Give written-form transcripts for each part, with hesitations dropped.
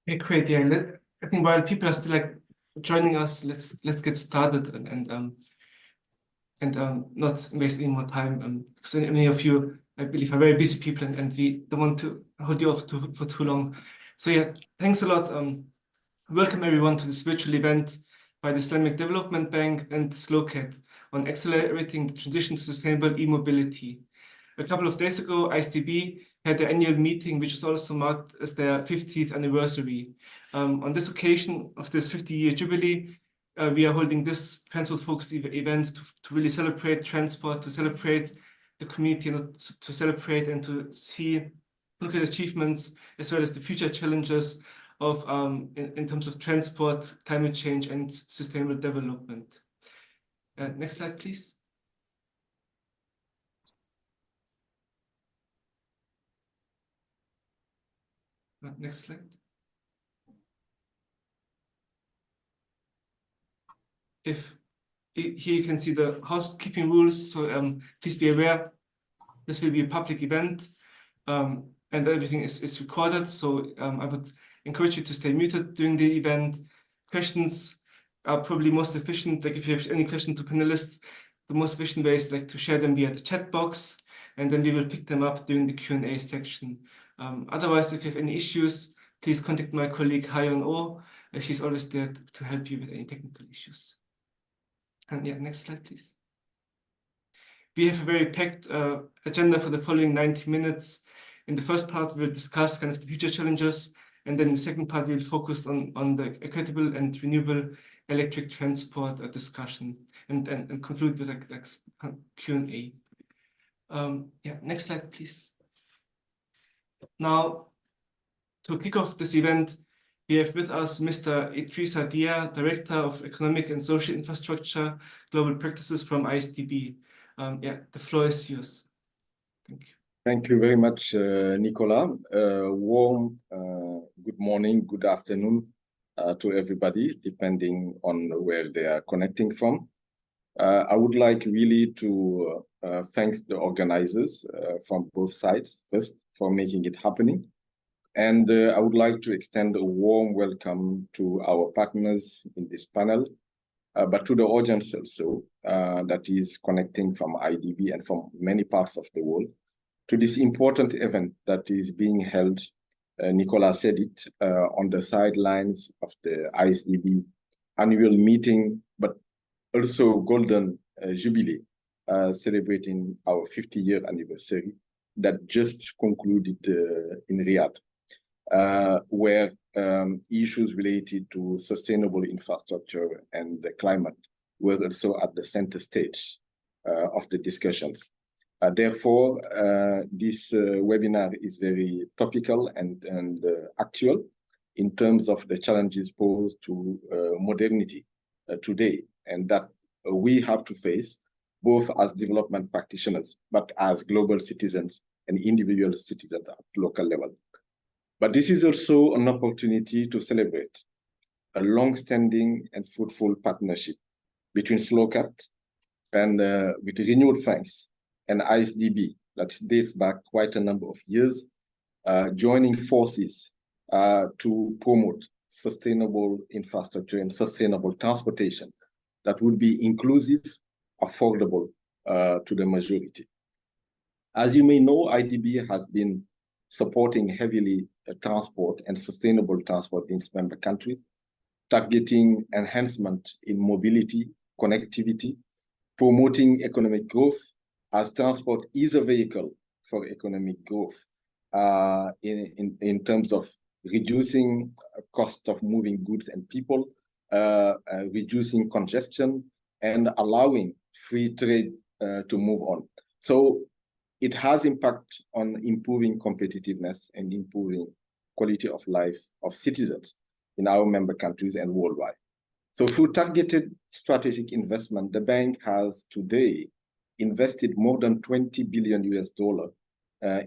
Okay, great. Yeah, I think while people are still like joining us, let's get started and not waste any more time. Because many of you, I believe, are very busy people, and we don't want to hold you off for too long. So yeah, thanks a lot. Welcome everyone to this virtual event by the Islamic Development Bank and SLOCAT on accelerating the transition to sustainable e-mobility. A couple of days ago, IsDB had their annual meeting, which was also marked as their 50th anniversary. On this occasion of this 50-year jubilee, we are holding this transport-focused event to really celebrate transport, to celebrate the community, and to celebrate and to look at achievements as well as the future challenges of in terms of transport, climate change, and sustainable development. Next slide, please. Next slide. Here you can see the housekeeping rules, so please be aware this will be a public event and everything is recorded, so I would encourage you to stay muted during the event. Questions are probably most efficient, like if you have any questions to panelists, the most efficient way is like to share them via the chat box, and then we will pick them up during the Q&A section. Otherwise, if you have any issues, please contact my colleague Hayon O. She's always there to help you with any technical issues. And yeah, next slide, please. We have a very packed agenda for the following 90 minutes. In the first part, we'll discuss kind of the future challenges, and then in the second part, we'll focus on the equitable and renewable electric transport discussion, and conclude with like Q&A. Yeah, next slide, please. Now, to kick off this event, we have with us Mr. Idrissa Dia, Director of Economic and Social Infrastructure Global Practices from IsDB. Yeah, the floor is yours. Thank you. Thank you very much, Nicola. Warm good morning, good afternoon to everybody, depending on where they are connecting from. I would like really to thank the organizers from both sides, first, for making it happening. And I would like to extend a warm welcome to our partners in this panel, but to the audience also that is connecting from IDB and from many parts of the world to this important event that is being held, Nicola said it, on the sidelines of the ISDB annual meeting, but also Golden Jubilee, celebrating our 50-year anniversary that just concluded in Riyadh. Where issues related to sustainable infrastructure and the climate were also at the center stage of the discussions. Therefore, this webinar is very topical and actual in terms of the challenges posed to modernity today, and that we have to face both as development practitioners, but as global citizens and individual citizens at local level. But this is also an opportunity to celebrate a long-standing and fruitful partnership between SLOCAT and with renewed thanks and ISDB that dates back quite a number of years, joining forces to promote sustainable infrastructure and sustainable transportation that would be inclusive, affordable to the majority. As you may know, IDB has been supporting heavily transport and sustainable transport in its member countries, targeting enhancement in mobility, connectivity, promoting economic growth, as transport is a vehicle for economic growth in terms of reducing cost of moving goods and people, reducing congestion, and allowing free trade to move on. So it has impact on improving competitiveness and improving quality of life of citizens in our member countries and worldwide. So through targeted strategic investment, the bank has today invested more than $20 billion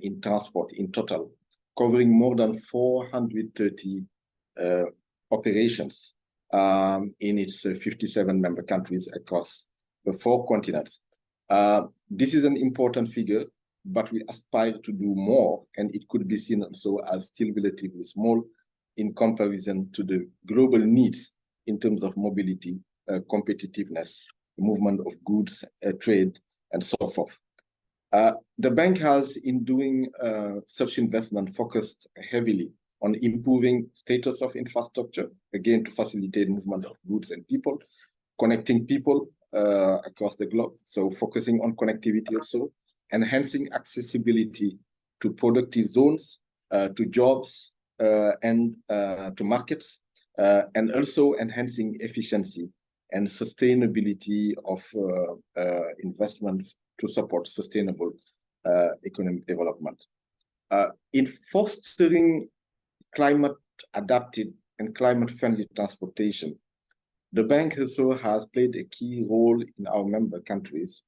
in transport in total, covering more than 430 operations in its 57 member countries across the 4 continents. This is an important figure, but we aspire to do more, and it could be seen also as still relatively small in comparison to the global needs in terms of mobility, competitiveness, movement of goods, trade, and so forth. The bank has, in doing such investment, focused heavily on improving status of infrastructure, again, to facilitate movement of goods and people, connecting people across the globe. So focusing on connectivity also, enhancing accessibility to productive zones, to jobs, and to markets, and also enhancing efficiency and sustainability of investment to support sustainable economic development. In fostering climate-adapted and climate-friendly transportation, the bank also has played a key role in our member countries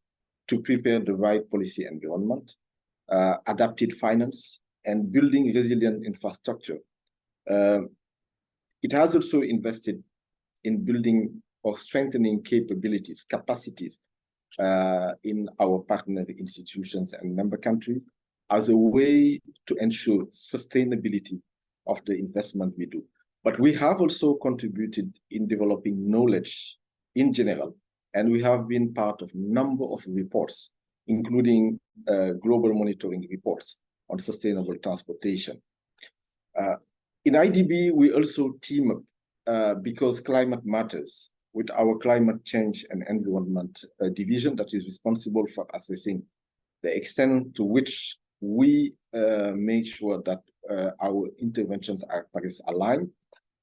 to prepare the right policy environment, adapted finance, and building resilient infrastructure. It has also invested in building or strengthening capabilities, capacities in our partner institutions and member countries as a way to ensure sustainability of the investment we do. But we have also contributed in developing knowledge in general, and we have been part of a number of reports, including global monitoring reports on sustainable transportation. In IDB, we also team up because climate matters with our climate change and environment division that is responsible for assessing the extent to which we make sure that our interventions are Paris aligned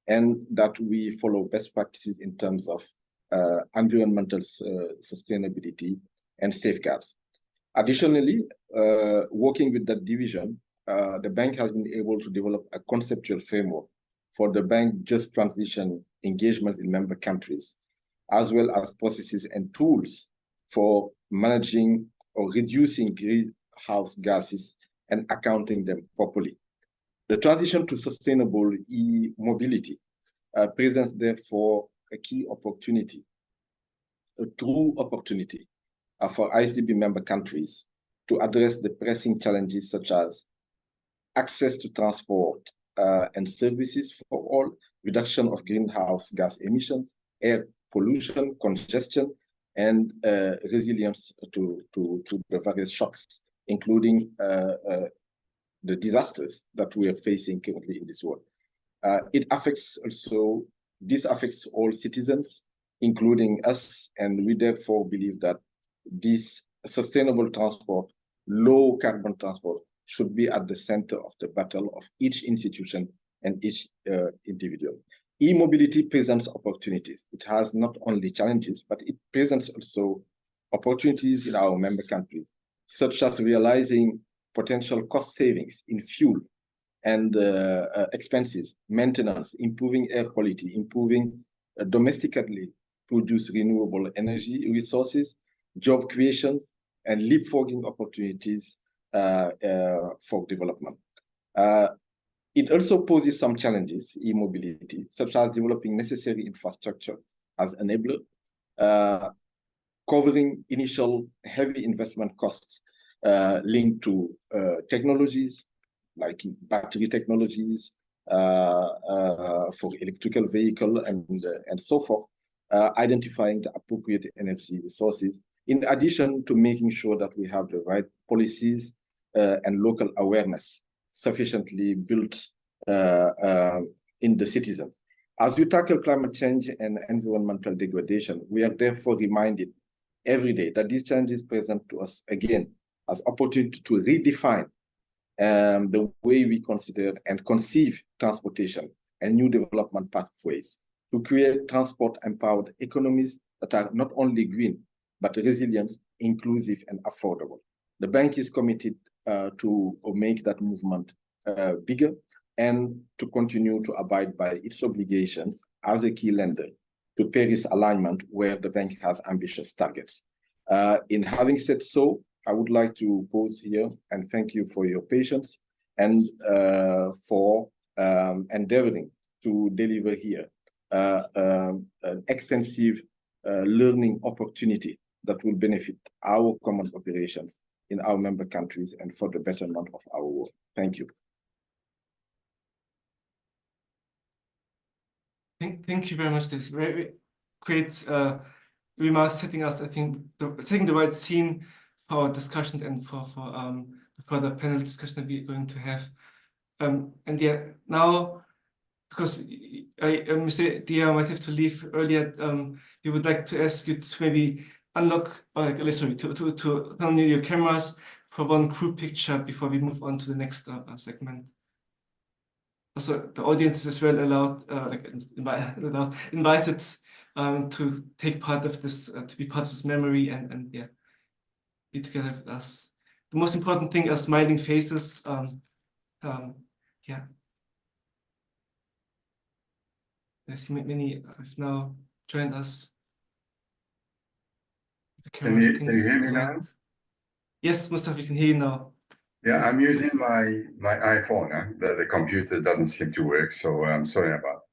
and that we follow best practices in terms of environmental sustainability and safeguards. Additionally, working with that division, the bank has been able to develop a conceptual framework for the bank just transition engagements in member countries, as well as processes and tools for managing or reducing greenhouse gases and accounting them properly. The transition to sustainable e-mobility presents therefore a key opportunity, a true opportunity for ISDB member countries to address the pressing challenges such as access to transport and services for all, reduction of greenhouse gas emissions, air pollution, congestion, and resilience to the various shocks, including the disasters that we are facing currently in this world. This affects all citizens, including us, and we therefore believe that this sustainable transport, low carbon transport, should be at the center of the battle of each institution and each individual. E-mobility presents opportunities. It has not only challenges, but it presents also opportunities in our member countries, such as realizing potential cost savings in fuel and expenses, maintenance, improving air quality, improving domestically produced renewable energy resources, job creation, and leapfrogging opportunities for development. It also poses some challenges, e-mobility, such as developing necessary infrastructure as enabler, covering initial heavy investment costs linked to technologies like battery technologies for electrical vehicle and so forth, identifying the appropriate energy resources, in addition to making sure that we have the right policies and local awareness sufficiently built in the citizens. As we tackle climate change and environmental degradation, we are therefore reminded every day that these challenges present to us again as opportunity to redefine the way we consider and conceive transportation and new development pathways to create transport-empowered economies that are not only green, but resilient, inclusive, and affordable. The bank is committed to make that movement bigger and to continue to abide by its obligations as a key lender to Paris alignment, where the bank has ambitious targets. In having said so, I would like to pause here and thank you for your patience and for endeavoring to deliver here an extensive learning opportunity that will benefit our common operations in our member countries and for the betterment of our world. Thank you. Thank you very much. This very great remarks, setting us, I think, setting the right scene for our discussions and for the further panel discussion that we're going to have. And yeah, now, because Mr. Dia might have to leave earlier, we would like to ask you to maybe unlock, sorry, to turn on your cameras for one group picture before we move on to the next segment. Also, the audience is as well invited to take part of this, to be part of this memory and yeah, be together with us. The most important thing are smiling faces. Yeah. I see many have now joined us. The Can you hear me now? Yes, Mustafa, we can hear you now. Yeah, I'm using my iPhone. The computer doesn't seem to work, so I'm sorry about it.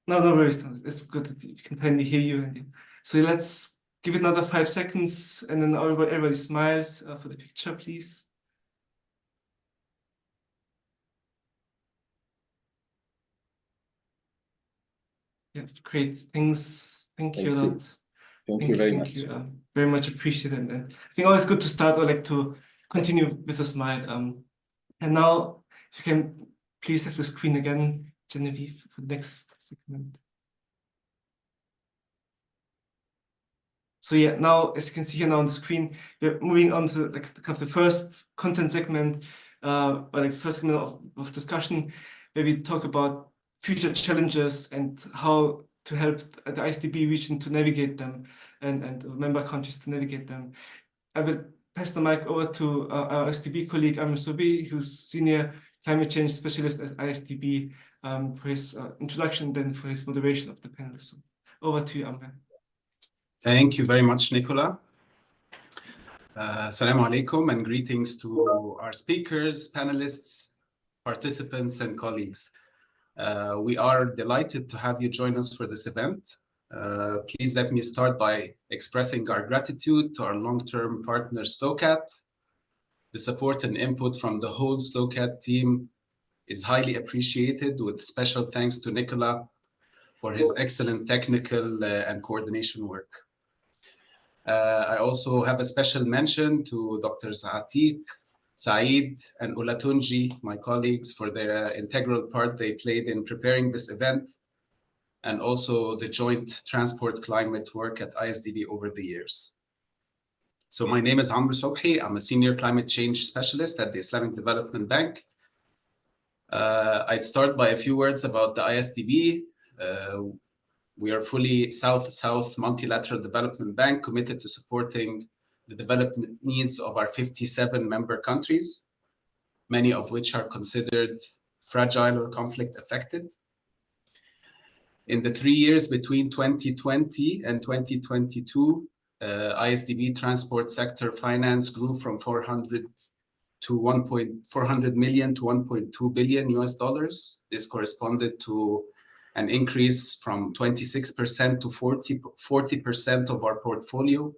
No worries. It's good that we can finally hear you. So let's give it another 5 seconds, and then everybody smiles for the picture, please. Yeah, great. Thanks. Thank you a lot. Thank you very much. Thank you. Very much appreciated. And I think always good to start or like to continue with a smile. And now, if you can please have the screen again, Genevieve, for the next segment. So yeah, now as you can see here now on the screen, we're moving on to like kind of the first content segment, or like first segment of discussion, where we talk about future challenges and how to help the ISDB region to navigate them and member countries to navigate them. I will pass the mic over to our ISDB colleague Amr Sobi, who's Senior Climate Change Specialist at ISDB, for his introduction, then for his moderation of the panel. So over to you, Amr. Thank you very much, Nicola. Assalamu alaikum and greetings to our speakers, panelists, participants, and colleagues. We are delighted to have you join us for this event. Please let me start by expressing our gratitude to our long-term partner, SLOCAT. The support and input from the whole SLOCAT team is highly appreciated, with special thanks to Nicola for his excellent technical and coordination work. I also have a special mention to Dr. Atiq, Saeed, and Olatunji, my colleagues, for their integral part they played in preparing this event, and also the joint transport climate work at ISDB over the years. So my name is Amr Sobhi. I'm a senior climate change specialist at the Islamic Development Bank. I'd start by a few words about the ISDB. We are fully South-South multilateral development bank committed to supporting the development needs of our 57 member countries, many of which are considered fragile or conflict affected. In the 3 years between 2020 and 2022, ISDB transport sector finance grew from 400 million to 1.2 billion US dollars. This corresponded to an increase from 26% to 40% of our portfolio,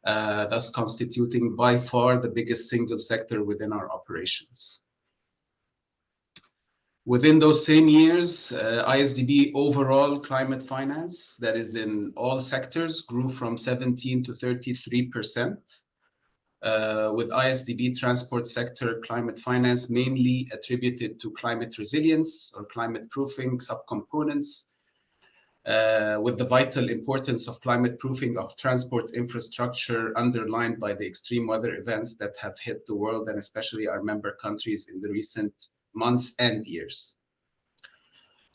thus constituting by far the biggest single sector within our operations. Within those same years, ISDB overall climate finance, that is in all sectors, grew from 17 to 33%. With ISDB transport sector climate finance mainly attributed to climate resilience or climate proofing subcomponents, with the vital importance of climate proofing of transport infrastructure underlined by the extreme weather events that have hit the world and especially our member countries in the recent months and years.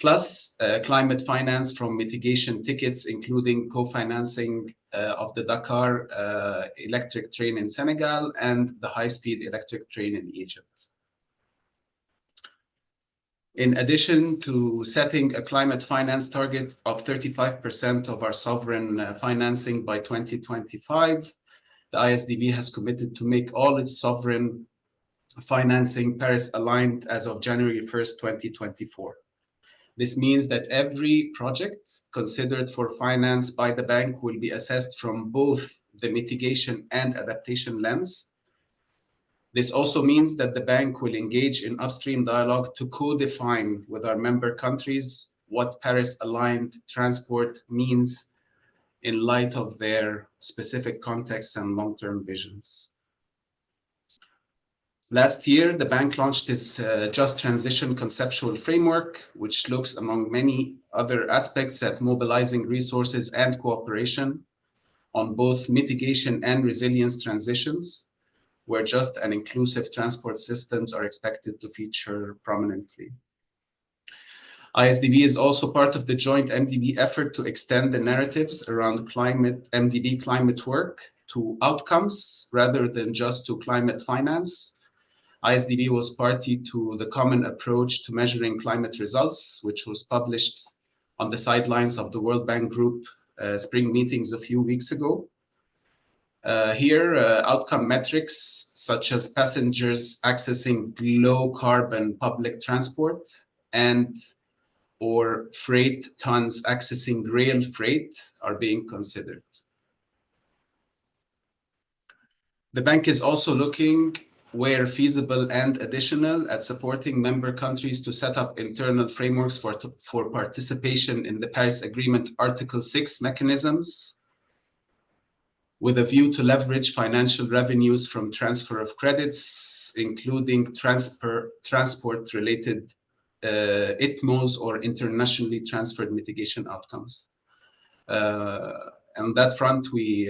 Plus, climate finance from mitigation tickets, including co-financing of the Dakar electric train in Senegal and the high-speed electric train in Egypt. In addition to setting a climate finance target of 35% of our sovereign financing by 2025, the ISDB has committed to make all its sovereign financing Paris aligned as of January 1st, 2024. This means that every project considered for finance by the bank will be assessed from both the mitigation and adaptation lens. This also means that the bank will engage in upstream dialogue to co-define with our member countries what Paris-aligned transport means in light of their specific contexts and long-term visions. Last year, the bank launched its Just Transition conceptual framework, which looks, among many other aspects, at mobilizing resources and cooperation on both mitigation and resilience transitions, where just and inclusive transport systems are expected to feature prominently. ISDB is also part of the joint MDB effort to extend the narratives around MDB climate work to outcomes rather than just to climate finance. ISDB was party to the Common Approach to Measuring Climate Results, which was published on the sidelines of the World Bank Group spring meetings a few weeks ago. Here, outcome metrics such as passengers accessing low carbon public transport and or freight tons accessing rail freight are being considered. The bank is also looking, where feasible and additional, at supporting member countries to set up internal frameworks for participation in the Paris Agreement Article 6 mechanisms, with a view to leverage financial revenues from transfer of credits, including transport-related ITMOs or internationally transferred mitigation outcomes. On that front, we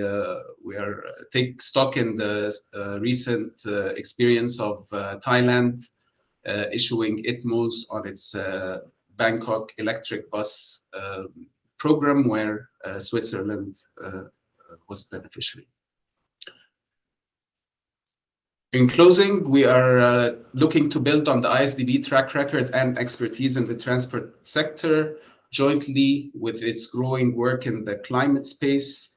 take stock in the recent experience of Thailand issuing ITMOs on its Bangkok electric bus program, where Switzerland was beneficiary. In closing, we are looking to build on the ISDB track record and expertise in the transport sector, jointly with its growing work in the climate space,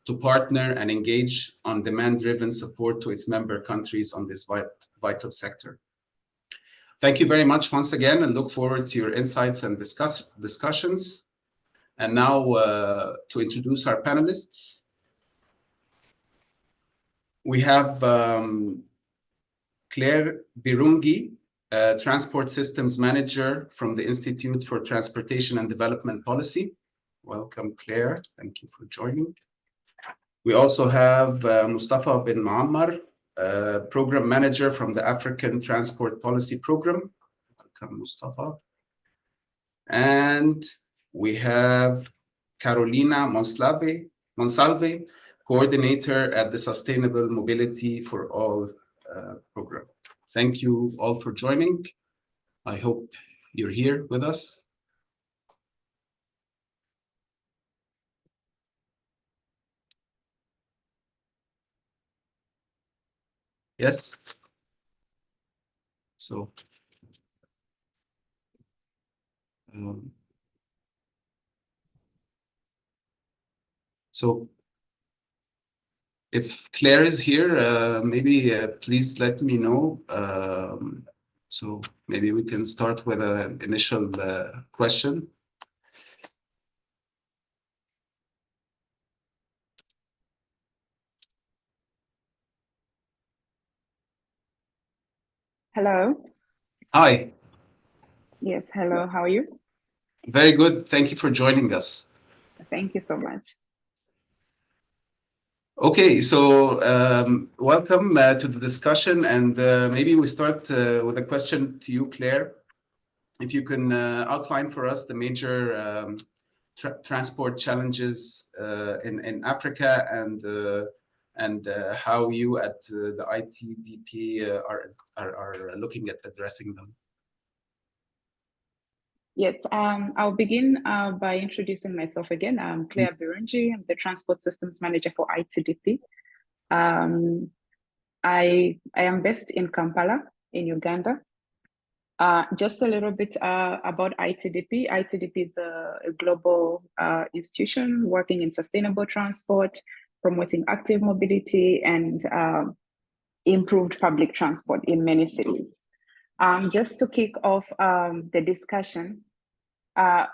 to partner and engage on demand-driven support to its member countries on this vital sector. Thank you very much once again, and look forward to your insights and discussions. And now to introduce our panelists. We have Claire Birungi, Transport Systems Manager from the Institute for Transportation and Development Policy. Welcome, Claire. Thank you for joining. We also have Mustafa bin Muammar, Program Manager from the African Transport Policy Program. Welcome, Mustafa. And we have Carolina Monsalve, Coordinator at the Sustainable Mobility for All program. Thank you all for joining. I hope you're here with us. Yes. So if Claire is here, maybe please let me know. So maybe we can start with an initial question. Hello. Hi. Yes, hello. How are you? Very good. Thank you for joining us. Thank you so much. Okay, so welcome to the discussion, and maybe we start with a question to you, Claire. If you can outline for us the major transport challenges in Africa, and how you at the ITDP are looking at addressing them. Yes, I'll begin by introducing myself again. I'm Claire Birungi. I'm the Transport Systems Manager for ITDP. I am based in Kampala, in Uganda. Just a little bit about ITDP. ITDP is a global institution working in sustainable transport, promoting active mobility and improved public transport in many cities. Just to kick off the discussion,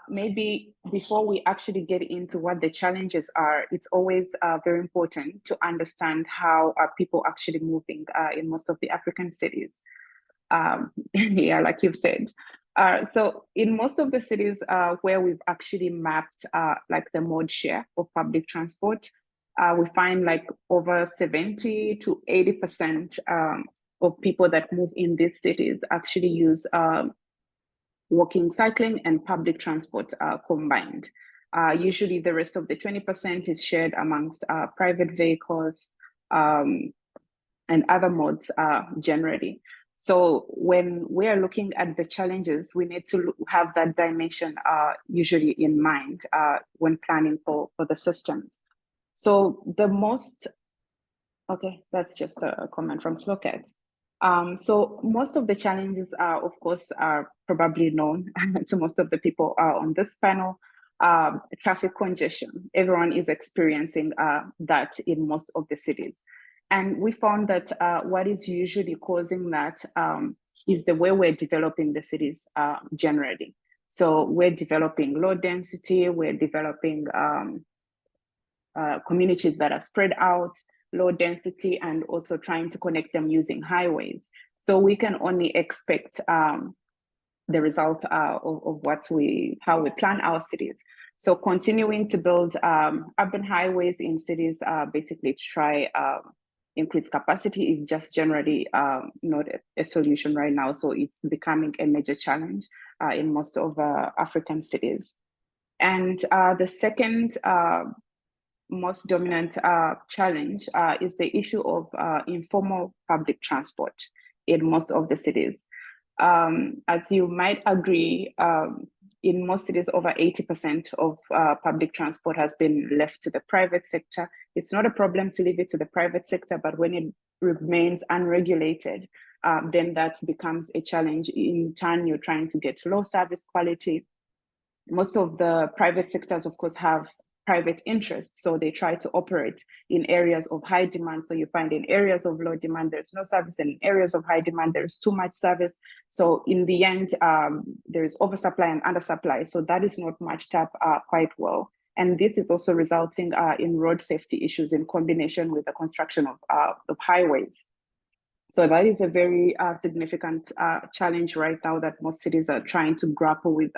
maybe before we actually get into what the challenges are, it's always very important to understand how are people actually moving in most of the African cities. Yeah, like you've said. So in most of the cities where we've actually mapped like the mode share of public transport, we find like over 70 to 80% of people that move in these cities actually use walking, cycling, and public transport combined. Usually the rest of the 20% is shared amongst private vehicles and other modes generally. So when we are looking at the challenges, we need to have that dimension usually in mind when planning for the systems. So the most, okay, that's just a comment from SLOCAT. So most of the challenges of course, are probably known to most of the people on this panel. Traffic congestion, everyone is experiencing that in most of the cities. And we found that what is usually causing that is the way we're developing the cities generally. So we're developing low density, we're developing communities that are spread out, low density, and also trying to connect them using highways. So we can only expect the result of how we plan our cities. So continuing to build urban highways in cities basically to try increase capacity is just generally not a solution right now. So it's becoming a major challenge in most of African cities. And the second most dominant challenge is the issue of informal public transport in most of the cities. As you might agree, in most cities, over 80% of public transport has been left to the private sector. It's not a problem to leave it to the private sector, but when it remains unregulated, then that becomes a challenge. In turn, you're trying to get low service quality. Most of the private sectors, of course, have private interests, so they try to operate in areas of high demand. So you find in areas of low demand, there's no service, and in areas of high demand, there's too much service. So in the end, there's oversupply and undersupply. So that is not matched up quite well. And this is also resulting in road safety issues in combination with the construction of highways. So that is a very significant challenge right now that most cities are trying to grapple with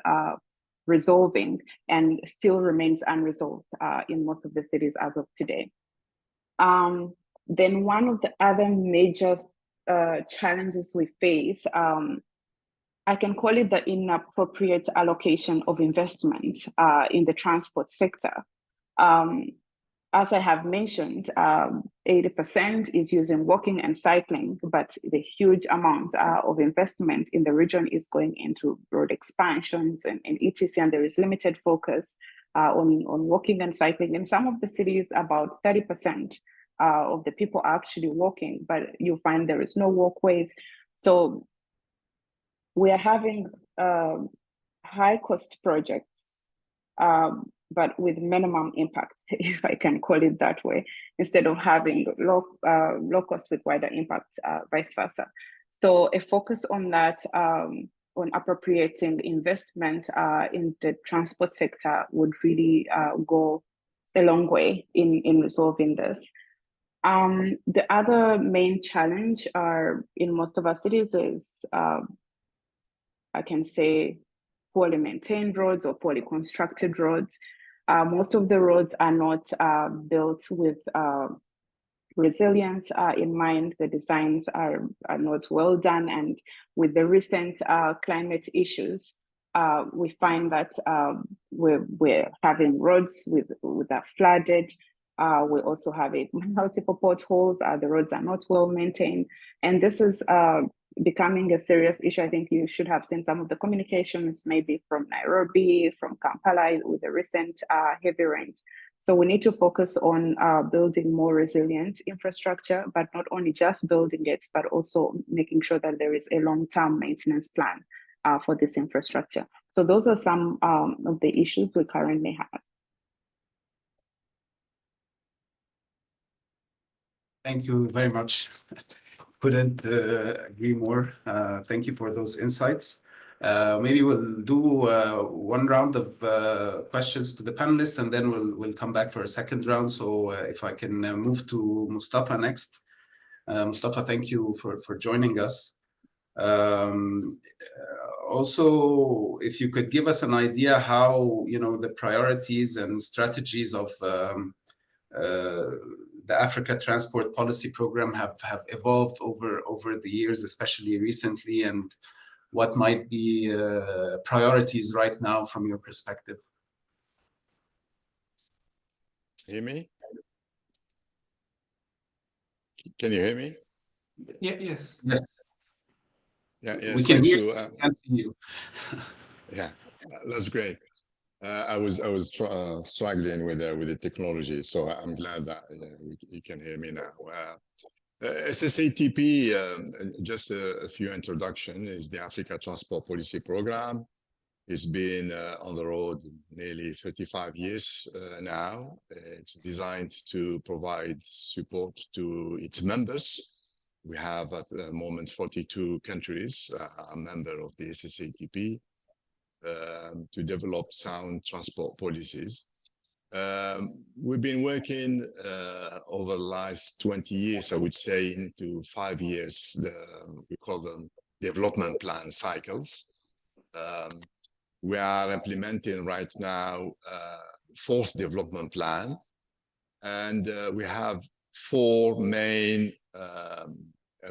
resolving, and still remains unresolved in most of the cities as of today. Then one of the other major challenges we face, I can call it the inappropriate allocation of investment in the transport sector. As I have mentioned, 80% is using walking and cycling, but the huge amount of investment in the region is going into road expansions and etc. And there is limited focus on walking and cycling. In some of the cities, about 30% of the people are actually walking, but you find there is no walkways. So we are having high cost projects, but with minimum impact, if I can call it that way, instead of having low cost with wider impact, vice versa. So a focus on that, on appropriating investment in the transport sector would really go a long way in resolving this. The other main challenge in most of our cities is, I can say, poorly maintained roads or poorly constructed roads. Most of the roads are not built with resilience in mind. The designs are not well done, and with the recent climate issues, we find that we're having roads that are flooded. We also have multiple potholes. The roads are not well maintained, and this is becoming a serious issue. I think you should have seen some of the communications, maybe from Nairobi, from Kampala, with the recent heavy rains. So we need to focus on building more resilient infrastructure, but not only just building it, but also making sure that there is a long-term maintenance plan for this infrastructure. So those are some of the issues we currently have. Thank you very much. Couldn't agree more. Thank you for those insights. Maybe we'll do one round of questions to the panelists, and then we'll come back for a second round. So if I can move to Mustafa next. Mustafa, thank you for joining us. Also, if you could give us an idea how, you know, the priorities and strategies of the Africa Transport Policy Program have evolved over the years, especially recently, and what might be priorities right now from your perspective. Hear me? Can you hear me? Yeah, yes. Yes, Yeah, we yes, can thanks hear to you. Can't see you. yeah, that's great. I was struggling with the technology, so I'm glad that you can hear me now. SSATP, just a few introduction, is the Africa Transport Policy Program. It's been on the road nearly 35 years now. It's designed to provide support to its members. We have at the moment 42 countries a member of the SSATP to develop sound transport policies. We've been working over the last 20 years, I would say, into 5 years. We call them development plan cycles. We are implementing right now fourth development plan, and we have 4 main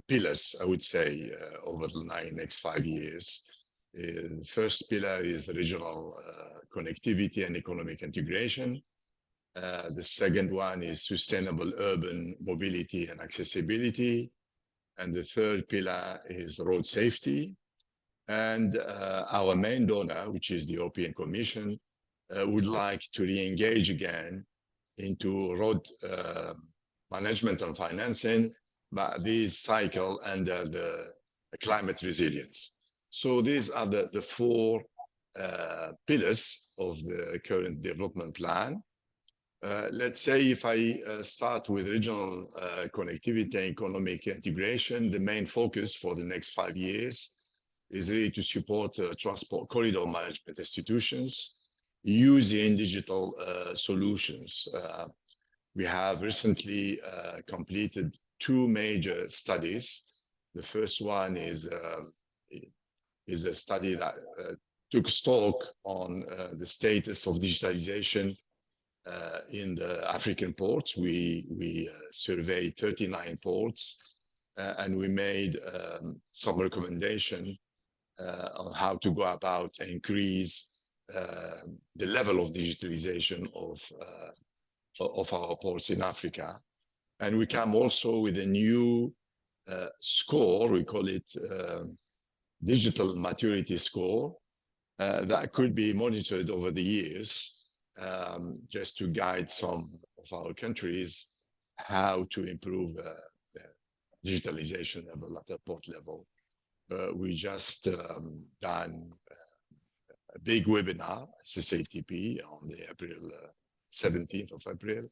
pillars, I would say, over the next 5 years. The first pillar is regional connectivity and economic integration. The second one is sustainable urban mobility and accessibility. And the third pillar is road safety. And our main donor, which is the European Commission, would like to re-engage again into road management and financing, but this cycle under the climate resilience. So these are the 4 pillars of the current development plan. Let's say if I start with regional connectivity and economic integration, the main focus for the next 5 years is really to support transport corridor management institutions using digital solutions. We have recently completed 2 major studies. The first one is a study that took stock on the status of digitalization in the African ports. We surveyed 39 ports and we made some recommendation on how to go about and increase the level of digitalization of our ports in Africa. And we come also with a new score, we call it digital maturity score, that could be monitored over the years just to guide some of our countries how to improve the digitalization level at the port level. We just done a big webinar, SSATP, on the April 17th of April.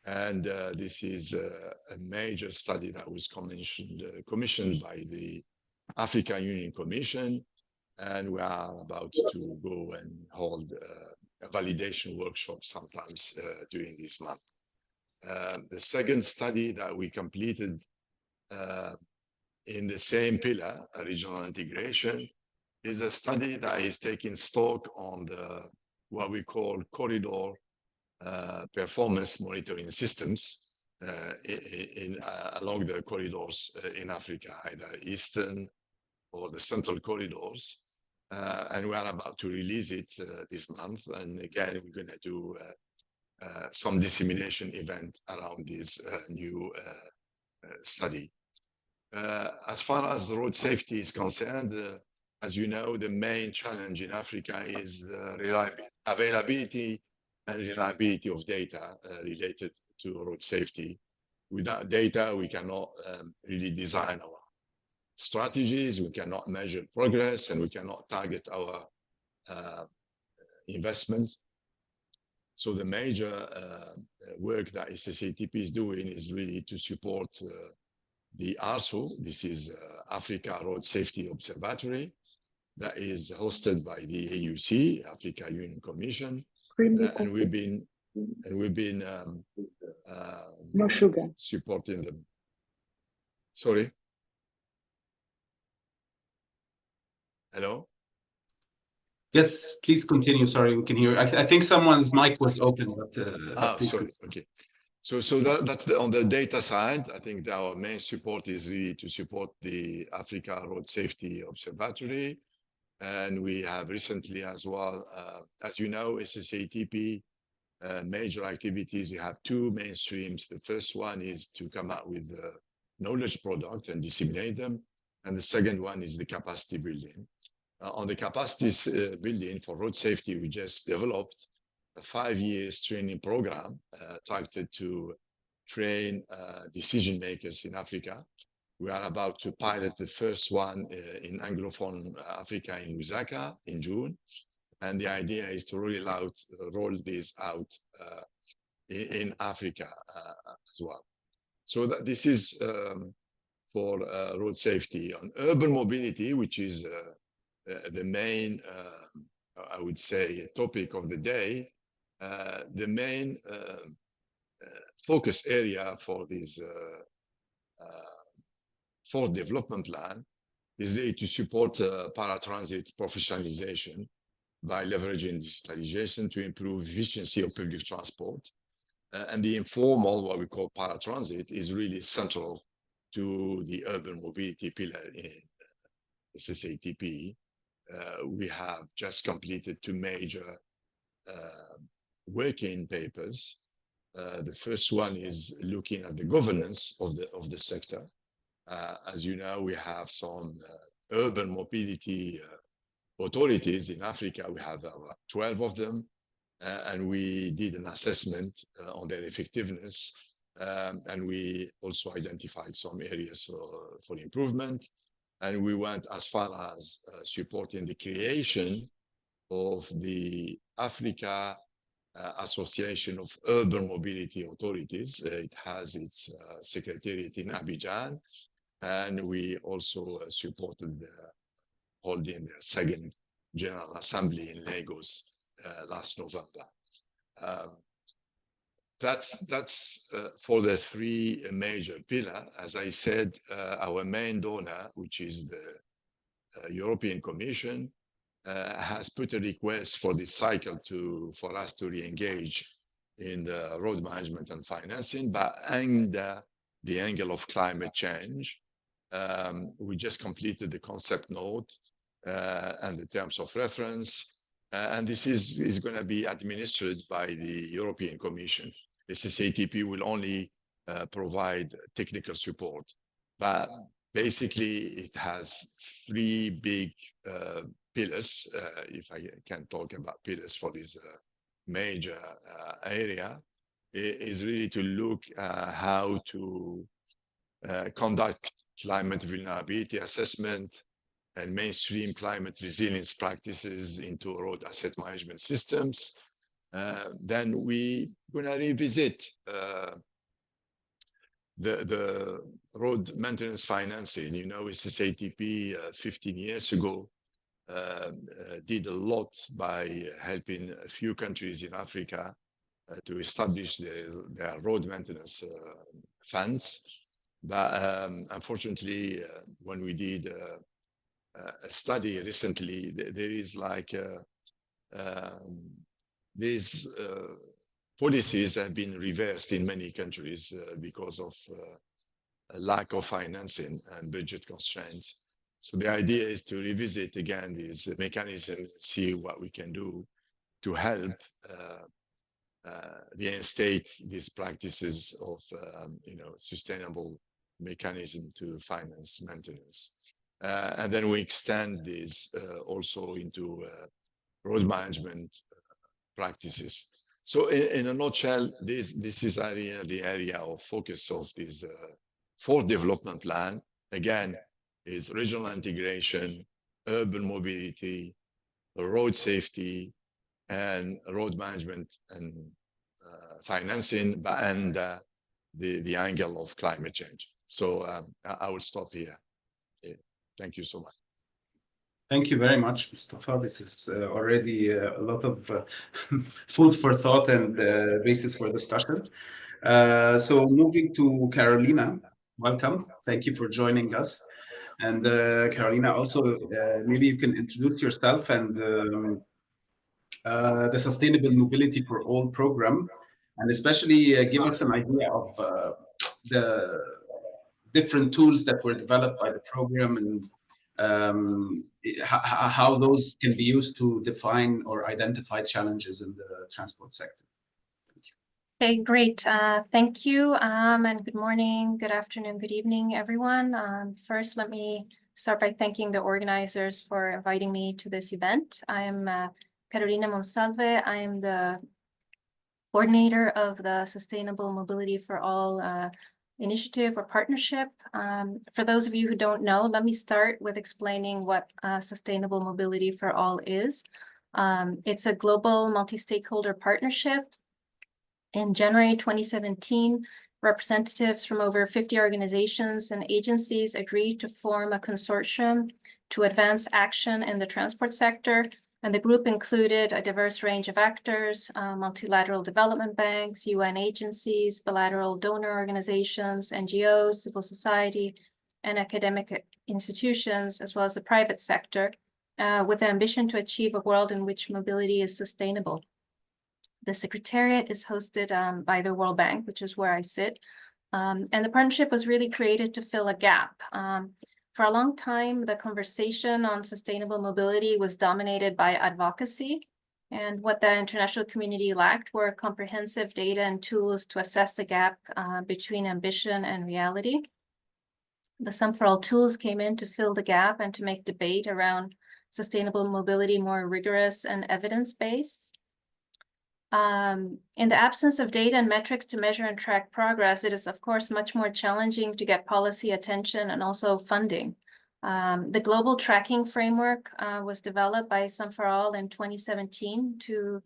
And this is a major study that was commissioned by the African Union Commission. And we are about to go and hold a validation workshop sometimes during this month. The second study that we completed in the same pillar, regional integration, is a study that is taking stock on what we call corridor performance monitoring systems along the corridors in Africa, either eastern or the central corridors. And we are about to release it this month. And again, we're going to do some dissemination event around this new study. As far as road safety is concerned, as you know, the main challenge in Africa is the availability and reliability of data related to road safety. Without data, we cannot really design our strategies, we cannot measure progress, and we cannot target our investments. So the major work that SSATP is doing is really to support the ARSO. This is Africa Road Safety Observatory that is hosted by the AUC, Africa Union Commission, and we've been no sugar supporting them. Sorry. Hello? Yes, please continue. Sorry, we can hear. I think someone's mic was open, but please Sorry. Okay. So that's on the data side. I think that our main support is really to support the Africa Road Safety Observatory. And we have recently as well, as you know, SSATP major activities. You have two main streams. The first one is to come out with knowledge product and disseminate them. And the second one is the capacity building. On the capacity building for road safety, we just developed a 5-year training program targeted to train decision makers in Africa. We are about to pilot the first one in Anglophone Africa in Lusaka in June. And the idea is to roll this out in Africa as well. So this is for road safety. On urban mobility, which is the main, I would say, topic of the day, the main focus area for this fourth development plan is really to support paratransit professionalization by leveraging digitalization to improve efficiency of public transport. And the informal, what we call paratransit, is really central to the urban mobility pillar in SSATP. We have just completed 2 major working papers. The first one is looking at the governance of the sector. As you know, we have some urban mobility authorities in Africa. We have 12 of them, and we did an assessment on their effectiveness, and we also identified some areas for improvement. And we went as far as supporting the creation of the Africa Association of Urban Mobility Authorities. It has its secretariat in Abidjan, and we also supported holding their 2nd General Assembly in Lagos last November. That's for the 3 major pillars. As I said, our main donor, which is the European Commission, has put a request for this cycle for us to re-engage in the road management and financing, but under the angle of climate change. We just completed the concept note and the terms of reference, and this is going to be administered by the European Commission. SSATP will only provide technical support, but basically it has 3 big pillars, if I can talk about pillars for this major area. It is really to look how to conduct climate vulnerability assessment and mainstream climate resilience practices into road asset management systems. Then we're going to revisit the road maintenance financing. You know, SSATP 15 years ago did a lot by helping a few countries in Africa to establish their road maintenance funds. But unfortunately, when we did a study recently, there is like these policies have been reversed in many countries because of a lack of financing and budget constraints. So the idea is to revisit again these mechanisms, see what we can do to help reinstate these practices of sustainable mechanism to finance maintenance. And then we extend this also into road management practices. So in a nutshell, this is the area of focus of this 4th development plan. Again, is regional integration, urban mobility, road safety, and road management and financing, and the angle of climate change. So I will stop here. Thank you so much. Thank you very much, Mustafa. This is already a lot of food for thought and basis for discussion. So moving to Carolina, welcome. Thank you for joining us. And Carolina, also maybe you can introduce yourself and the Sustainable Mobility for All program, and especially give us an idea of the different tools that were developed by the program and how those can be used to define or identify challenges in the transport sector. Okay, great. Thank you, and good morning, good afternoon, good evening, everyone. First, let me start by thanking the organizers for inviting me to this event. I am Carolina Monsalve. I am the coordinator of the Sustainable Mobility for All initiative or partnership. For those of you who don't know, let me start with explaining what Sustainable Mobility for All is. It's a global multi-stakeholder partnership. In January 2017, representatives from over 50 organizations and agencies agreed to form a consortium to advance action in the transport sector. And the group included a diverse range of actors, multilateral development banks, UN agencies, bilateral donor organizations, NGOs, civil society, and academic institutions, as well as the private sector, with the ambition to achieve a world in which mobility is sustainable. The Secretariat is hosted by the World Bank, which is where I sit. And the partnership was really created to fill a gap. For a long time, the conversation on sustainable mobility was dominated by advocacy. And what the international community lacked were comprehensive data and tools to assess the gap between ambition and reality. The Sum for All tools came in to fill the gap and to make debate around sustainable mobility more rigorous and evidence-based. In the absence of data and metrics to measure and track progress, it is, of course, much more challenging to get policy attention and also funding. The global tracking framework was developed by Sum for All in 2017 to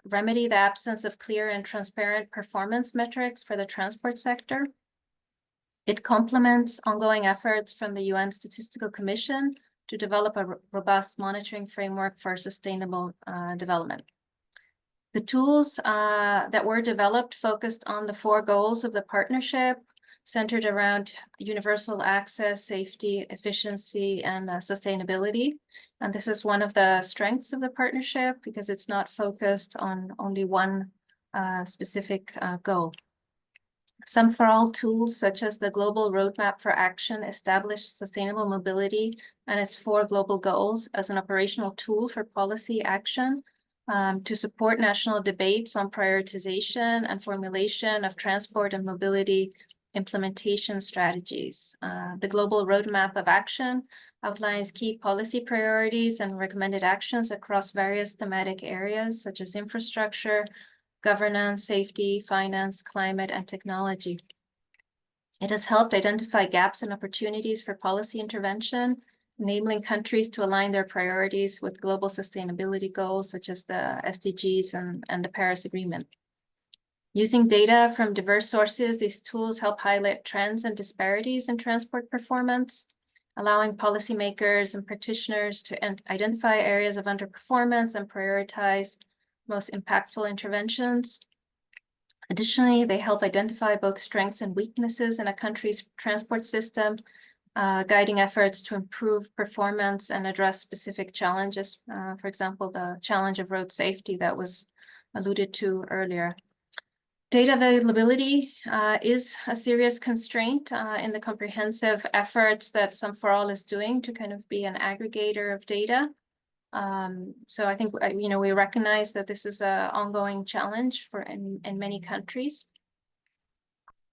remedy the absence of clear and transparent performance metrics for the transport sector. It complements ongoing efforts from the UN Statistical Commission to develop a robust monitoring framework for sustainable development. The tools that were developed focused on the 4 goals of the partnership, centered around universal access, safety, efficiency, and sustainability. And this is one of the strengths of the partnership because it's not focused on only one specific goal. Sum for All tools, such as the Global Roadmap for Action, establish sustainable mobility and its 4 global goals as an operational tool for policy action. To support national debates on prioritization and formulation of transport and mobility implementation strategies. The Global Roadmap of Action outlines key policy priorities and recommended actions across various thematic areas such as infrastructure, governance, safety, finance, climate, and technology. It has helped identify gaps and opportunities for policy intervention, enabling countries to align their priorities with global sustainability goals such as the SDGs and the Paris Agreement. Using data from diverse sources, these tools help highlight trends and disparities in transport performance, allowing policymakers and practitioners to identify areas of underperformance and prioritize most impactful interventions. Additionally, they help identify both strengths and weaknesses in a country's transport system, guiding efforts to improve performance and address specific challenges. For example, the challenge of road safety that was alluded to earlier. Data availability is a serious constraint in the comprehensive efforts that Sum for All is doing to kind of be an aggregator of data. So I think, we recognize that this is an ongoing challenge in many countries.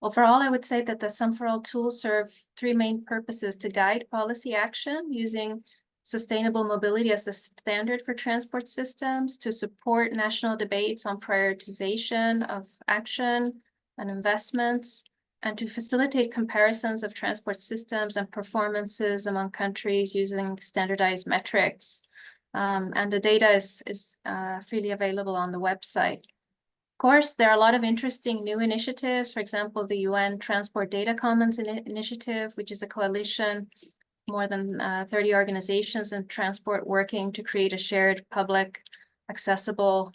Overall, I would say that the Sum for All tools serve 3 main purposes: to guide policy action using sustainable mobility as the standard for transport systems, to support national debates on prioritization of action and investments, and to facilitate comparisons of transport systems and performances among countries using standardized metrics. And the data is freely available on the website. Of course, there are a lot of interesting new initiatives. For example, the UN Transport Data Commons Initiative, which is a coalition, more than 30 organizations in transport working to create a shared public accessible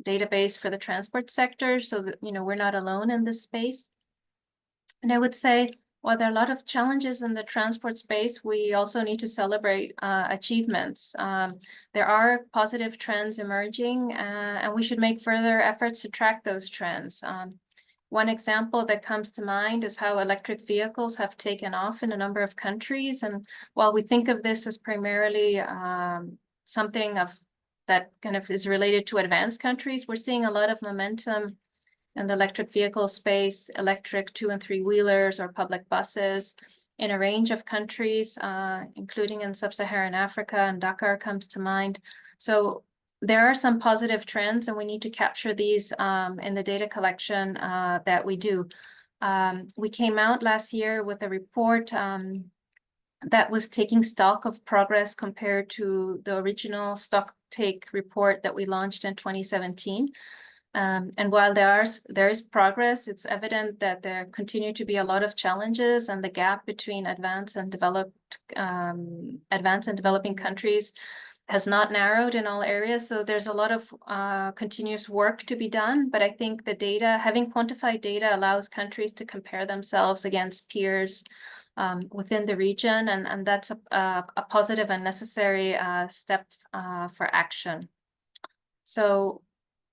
database for the transport sector so that, we're not alone in this space. And I would say while there are a lot of challenges in the transport space, we also need to celebrate achievements. There are positive trends emerging, and we should make further efforts to track those trends. One example that comes to mind is how electric vehicles have taken off in a number of countries. And while we think of this as primarily something that kind of is related to advanced countries, we're seeing a lot of momentum in the electric vehicle space, electric 2- and 3-wheelers or public buses in a range of countries, including in sub-Saharan Africa, and Dakar comes to mind. So there are some positive trends, and we need to capture these in the data collection that we do. We came out last year with a report that was taking stock of progress compared to the original stock take report that we launched in 2017. And while there is progress, it's evident that there continue to be a lot of challenges, and the gap between advanced and developing countries has not narrowed in all areas. So there's a lot of continuous work to be done. But I think the data, having quantified data, allows countries to compare themselves against peers within the region, and that's a positive and necessary step for action. So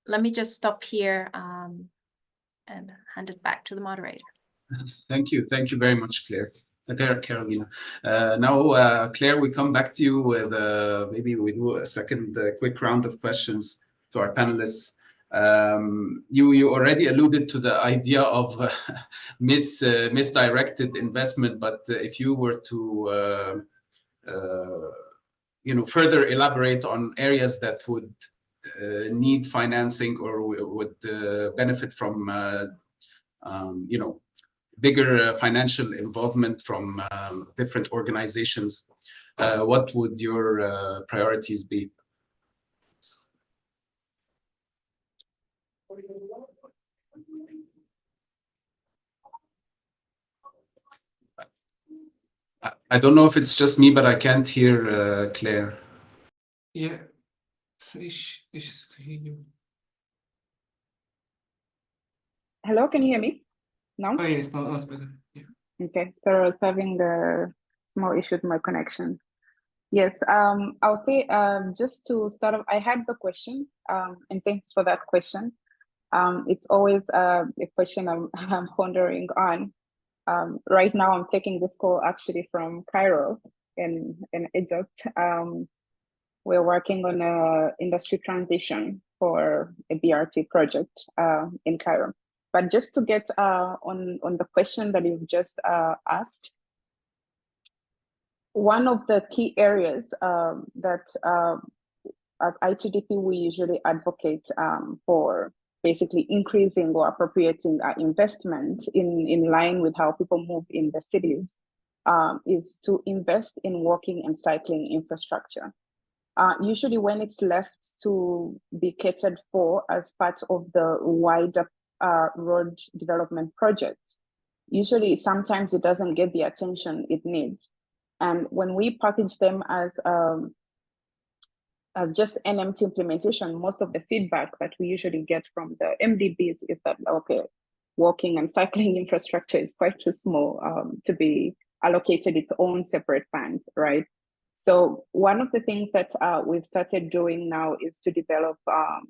let me just stop here and hand it back to the moderator. Thank you very much, Claire. Carolina. Now, Claire, we come back to you with maybe we do a second quick round of questions to our panelists. You already alluded to the idea of misdirected investment, but if you were to further elaborate on areas that would need financing or would benefit from bigger financial involvement from different organizations, what would your priorities be? I don't know if it's just me, but I can't hear Claire. Yeah, ich hear you. Hello, can you hear me now? Oh yes, now it's better. Yeah. Okay, so I was having a small issue with my connection. Yes, I'll say just to start off, I had the question, and thanks for that question. It's always a question I'm pondering on. Right now, I'm taking this call actually from Cairo in Egypt. We're working on an industry transition for a BRT project in Cairo. But just to get on the question that you've just asked, one of the key areas that as ITDP we usually advocate for basically increasing or appropriating investment in line with how people move in the cities is to invest in walking and cycling infrastructure. Usually when it's left to be catered for as part of the wider road development projects, usually sometimes it doesn't get the attention it needs. And when we package them as just NMT implementation, most of the feedback that we usually get from the MDBs is that, okay, walking and cycling infrastructure is quite too small to be allocated its own separate fund, right? So one of the things that we've started doing now is to develop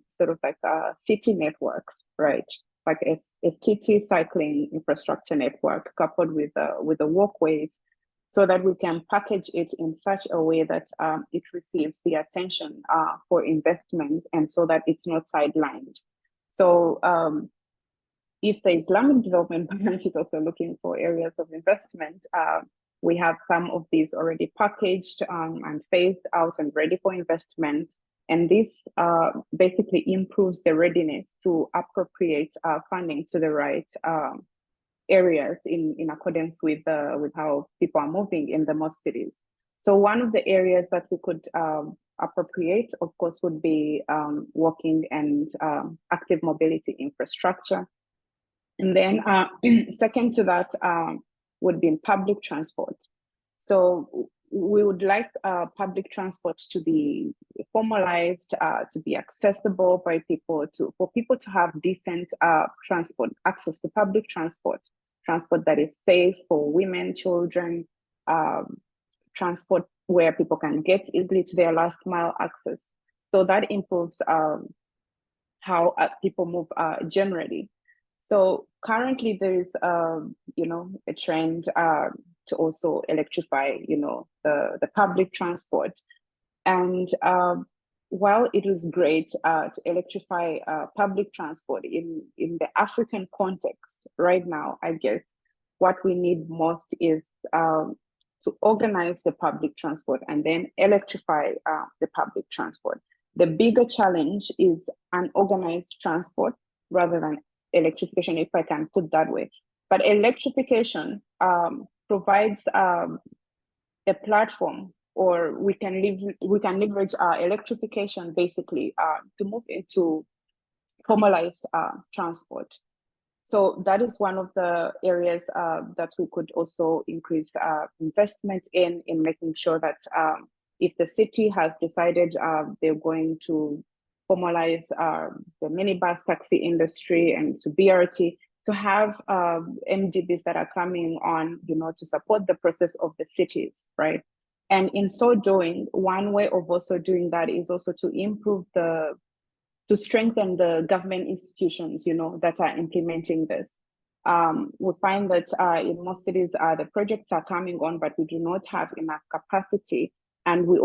sort of like city networks, right? Like a city cycling infrastructure network coupled with the walkways, so that we can package it in such a way that it receives the attention for investment, and so that it's not sidelined. So if the Islamic Development Bank is also looking for areas of investment, we have some of these already packaged and phased out and ready for investment. And this basically improves the readiness to appropriate funding to the right areas in accordance with how people are moving in the most cities. So one of the areas that we could appropriate, of course, would be walking and active mobility infrastructure. And then second to that would be in public transport. So we would like public transport to be formalized, to be accessible by people, for people to have decent transport, access to public transport. transport that is safe for women, children, transport where people can get easily to their last mile access. So that improves how people move generally. So currently there is, you know, a trend to also electrify, you know, the public transport. And while it was great to electrify public transport in the African context, right now, I guess what we need most is to organize the public transport and then electrify the public transport. The bigger challenge is unorganized transport rather than electrification, if I can put that way. But electrification provides a platform, or we can leverage electrification basically to move into formalized transport. So that is one of the areas that we could also increase investment in making sure that if the city has decided they're going to formalize the minibus taxi industry and to BRT, to have MDBs that are coming on, you know, to support the process of the cities, right? And in so doing, one way of also doing that is also to improve to strengthen the government institutions, you know, that are implementing this. We find that in most cities, the projects are coming on, but we do not have enough capacity. And we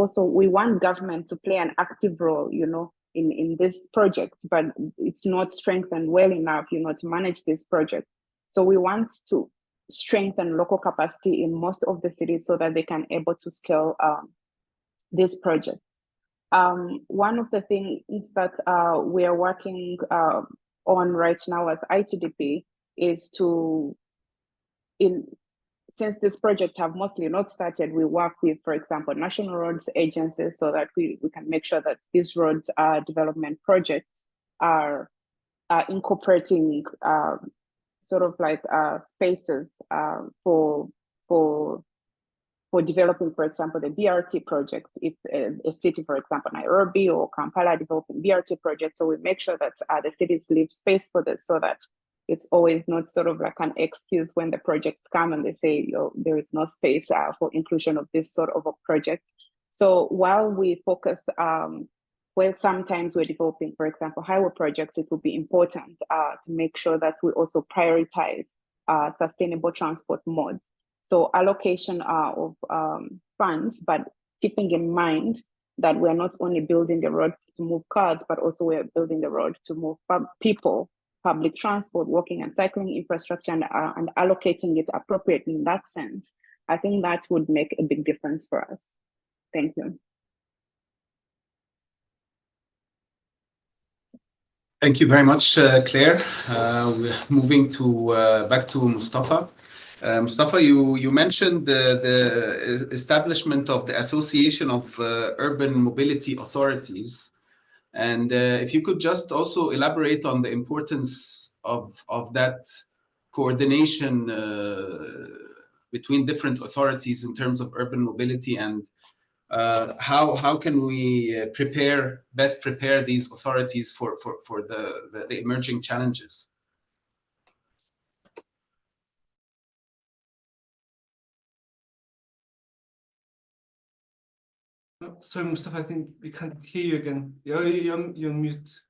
want government to play an active role, you know, in this project, but it's not strengthened well enough, you know, to manage this project. So we want to strengthen local capacity in most of the cities so that they can able to scale this project. One of the things that we are working on right now as ITDP is since this project have mostly not started, we work with, for example, national roads agencies so that we can make sure that these road development projects are incorporating sort of like spaces for developing, for example, the BRT project. If a city, for example, Nairobi or Kampala developing BRT projects, so we make sure that the cities leave space for this so that it's always not sort of like an excuse when the projects come and they say, oh, there is no space for inclusion of this sort of a project. So while we focus, well, sometimes we're developing, for example, highway projects, it will be important to make sure that we also prioritize sustainable transport modes. So allocation of funds, but keeping in mind that we're not only building the road to move cars, but also we're building the road to move people, public transport, walking and cycling infrastructure, and allocating it appropriately in that sense. I think that would make a big difference for us. Thank you. Thank you very much, Claire. We're moving to back to Mustafa. Mustafa, you mentioned the establishment of the Association of Urban Mobility Authorities. And if you could just also elaborate on the importance of that coordination between different authorities in terms of urban mobility, and how can we best prepare these authorities for the emerging challenges? Sorry, Mustafa, I think we can't hear you again. You're mute.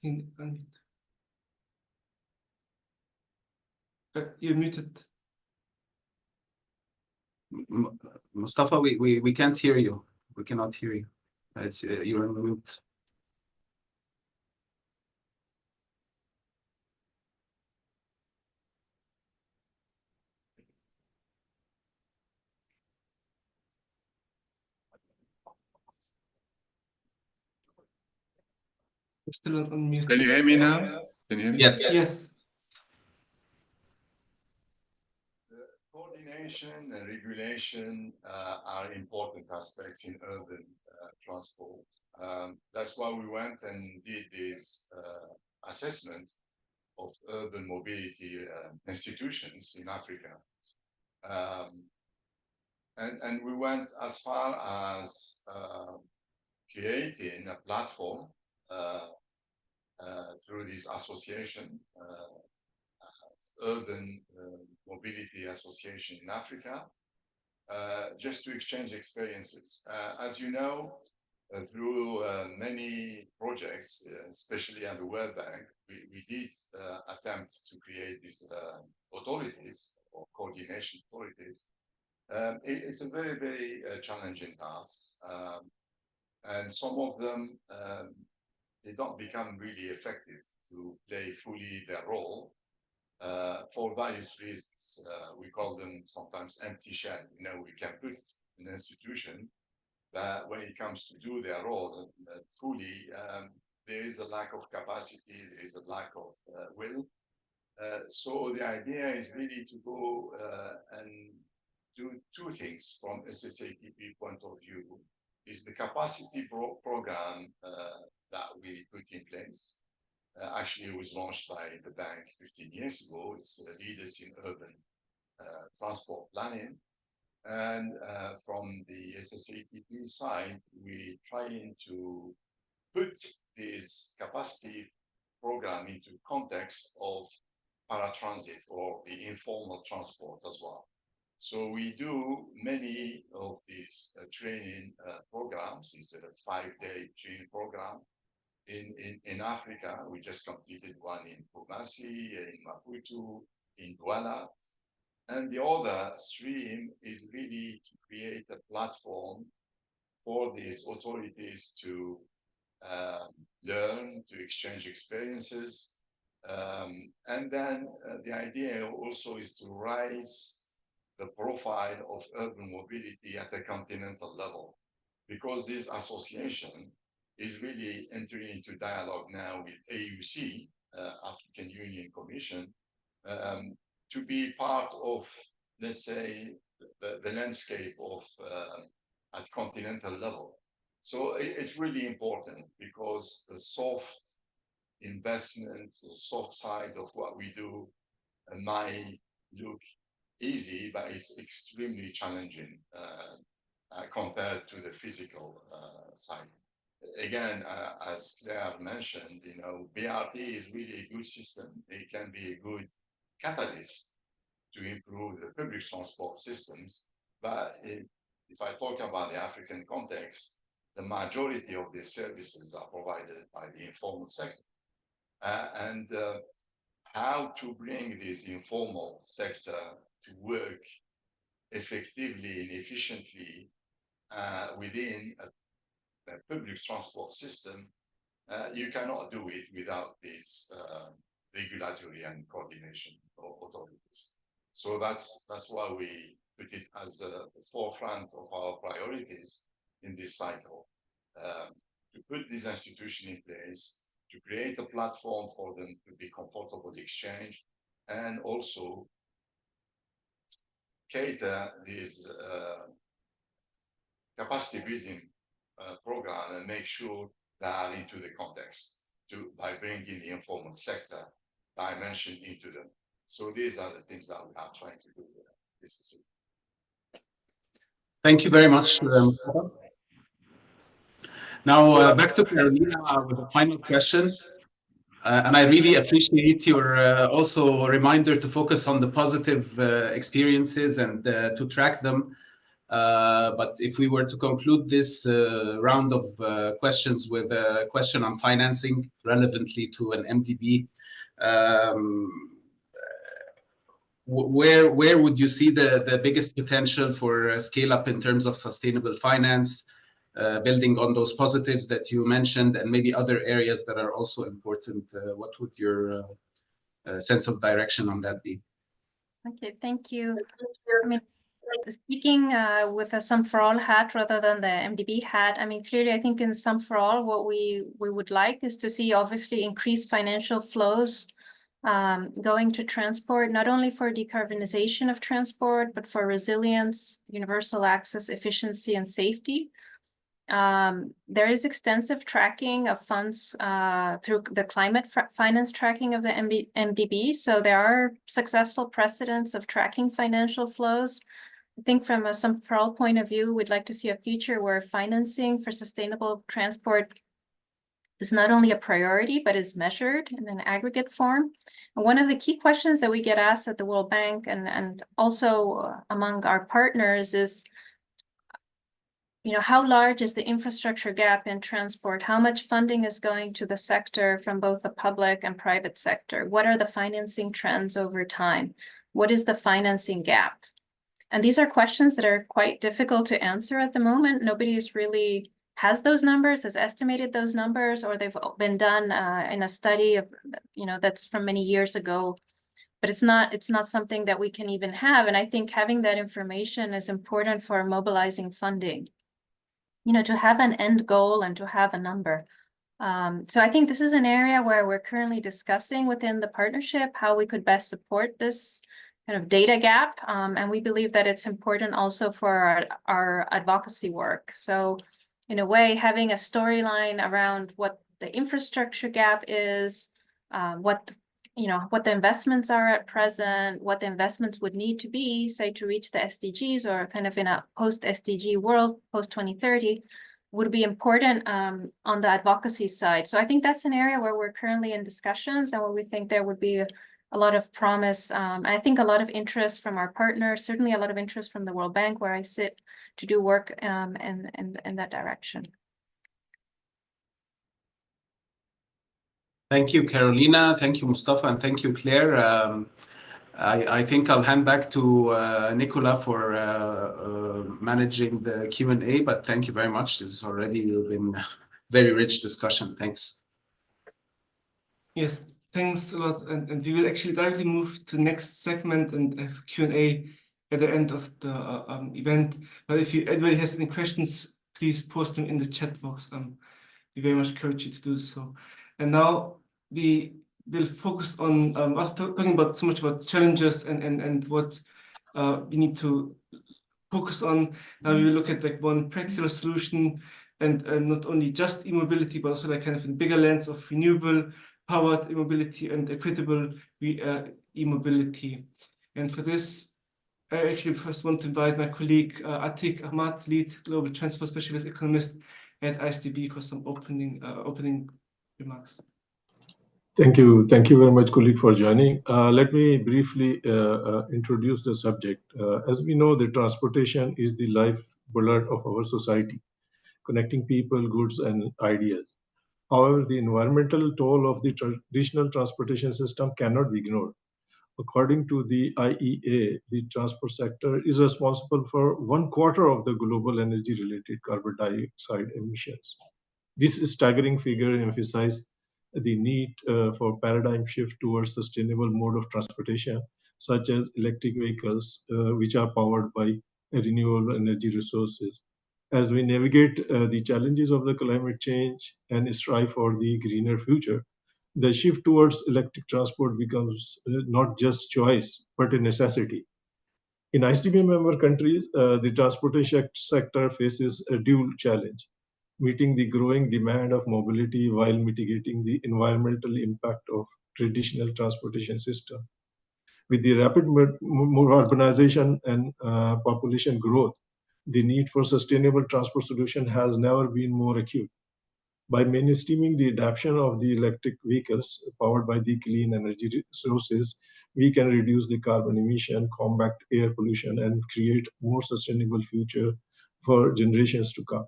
Unmute. You're muted. Mustafa, we can't hear you. We cannot hear you. It's you're on mute. You're still on mute. Can you hear me now? Can you hear me? Yes. Yes. Coordination and regulation are important aspects in urban transport. That's why we went and did this assessment of urban mobility institutions in Africa. And we went as far as creating a platform through this association urban mobility association in Africa, just to exchange experiences. As you know, through many projects, especially at the World Bank, we did attempt to create these authorities or coordination authorities. It's a very, very challenging task. And some of them, they don't become really effective to play fully their role for various reasons. We call them sometimes empty shell. You know, we can put an institution that when it comes to do their role fully, there is a lack of capacity, there is a lack of will. So the idea is really to go and do two things from SSATP point of view. Is the capacity program that we put in place. Actually, it was launched by the bank 15 years ago. It's Leaders in Urban Transport Planning. And from the SSATP side, we're trying to put this capacity program into context of paratransit or the informal transport as well. So we do many of these training programs. It's a 5-day training program in Africa. We just completed one in Kumasi, in Maputo, in Douala. And the other stream is really to create a platform for these authorities to learn, to exchange experiences. And then the idea also is to raise the profile of urban mobility at a continental level, because this association is really entering into dialogue now with AUC, African Union Commission, to be part of, let's say, the landscape of at continental level. So it's really important because the soft investment, the soft side of what we do might look easy, but it's extremely challenging compared to the physical side. Again, as Claire mentioned, you know, BRT is really a good system. It can be a good catalyst to improve the public transport systems. But if I talk about the African context, the majority of these services are provided by the informal sector. And how to bring this informal sector to work effectively and efficiently within a public transport system, you cannot do it without this regulatory and coordination authorities. So that's why we put it as the forefront of our priorities in this cycle, to put this institution in place, to create a platform for them to be comfortable exchange, and also cater this capacity building program and make sure that are into the context by bringing the informal sector dimension into them. So these are the things that we are trying to do with this. Thank you very much. Now back to Carolina with a final question. And I really appreciate your also a reminder to focus on the positive experiences and to track them. But if we were to conclude this round of questions with a question on financing relevantly to an MDB, where would you see the biggest potential for scale up in terms of sustainable finance, building on those positives that you mentioned, and maybe other areas that are also important? What would your sense of direction on that be? Okay, thank you. I mean, speaking with a Sum for All hat rather than the MDB hat, I mean, clearly, I think in Sum for All, what we would like is to see obviously increased financial flows going to transport, not only for decarbonization of transport, but for resilience, universal access, efficiency, and safety. There is extensive tracking of funds through the climate finance tracking of the MDB. So there are successful precedents of tracking financial flows. I think from a Sum for All point of view, we'd like to see a future where financing for sustainable transport is not only a priority, but is measured in an aggregate form. And one of the key questions that we get asked at the World Bank and also among our partners is, how large is the infrastructure gap in transport? How much funding is going to the sector from both the public and private sector? What are the financing trends over time? What is the financing gap? And these are questions that are quite difficult to answer at the moment. Nobody's really has those numbers, has estimated those numbers, or they've been done in a study of, that's from many years ago. But it's not something that we can even have. And I think having that information is important for mobilizing funding, to have an end goal and to have a number. So I think this is an area where we're currently discussing within the partnership how we could best support this kind of data gap. And we believe that it's important also for our advocacy work. So in a way, having a storyline around what the infrastructure gap is, what the investments are at present, what the investments would need to be, say, to reach the SDGs, or kind of in a post-SDG world, post-2030, would be important on the advocacy side. So I think that's an area where we're currently in discussions and where we think there would be a lot of promise. I think a lot of interest from our partners, certainly a lot of interest from the World Bank, where I sit, to do work in that direction. Thank you, Carolina. Thank you, Mustafa, and thank you, Claire. I think I'll hand back to Nicola for managing the Q&A, but thank you very much. This has already been a very rich discussion. Thanks. Yes, thanks a lot. And we will actually directly move to the next segment and have Q&A at the end of the event. But if anybody has any questions, please post them in the chat box. We very much encourage you to do so. And now we will focus on us talking about so much about challenges and what we need to focus on. Now we will look at like one practical solution, and not only just e-mobility, but also like kind of in bigger lens of renewable-powered e-mobility and equitable e-mobility. And for this, I actually first want to invite my colleague Atik Ahmad, lead global transport specialist economist at IsDB, for some opening remarks. Thank you very much, colleague, for joining. Let me briefly introduce the subject. As we know, the transportation is the lifeblood of our society, connecting people, goods, and ideas. However, the environmental toll of the traditional transportation system cannot be ignored. According to the IEA, the transport sector is responsible for 1/4 of the global energy-related carbon dioxide emissions. This staggering figure emphasizes the need for paradigm shift towards sustainable mode of transportation, such as electric vehicles, which are powered by renewable energy resources. As we navigate the challenges of the climate change and strive for the greener future, the shift towards electric transport becomes not just choice, but a necessity. In IsDB member countries, the transportation sector faces a dual challenge: meeting the growing demand of mobility while mitigating the environmental impact of traditional transportation system. With the rapid urbanization and population growth, the need for sustainable transport solution has never been more acute. By mainstreaming the adoption of the electric vehicles powered by the clean energy resources, we can reduce the carbon emission, combat air pollution, and create more sustainable future for generations to come.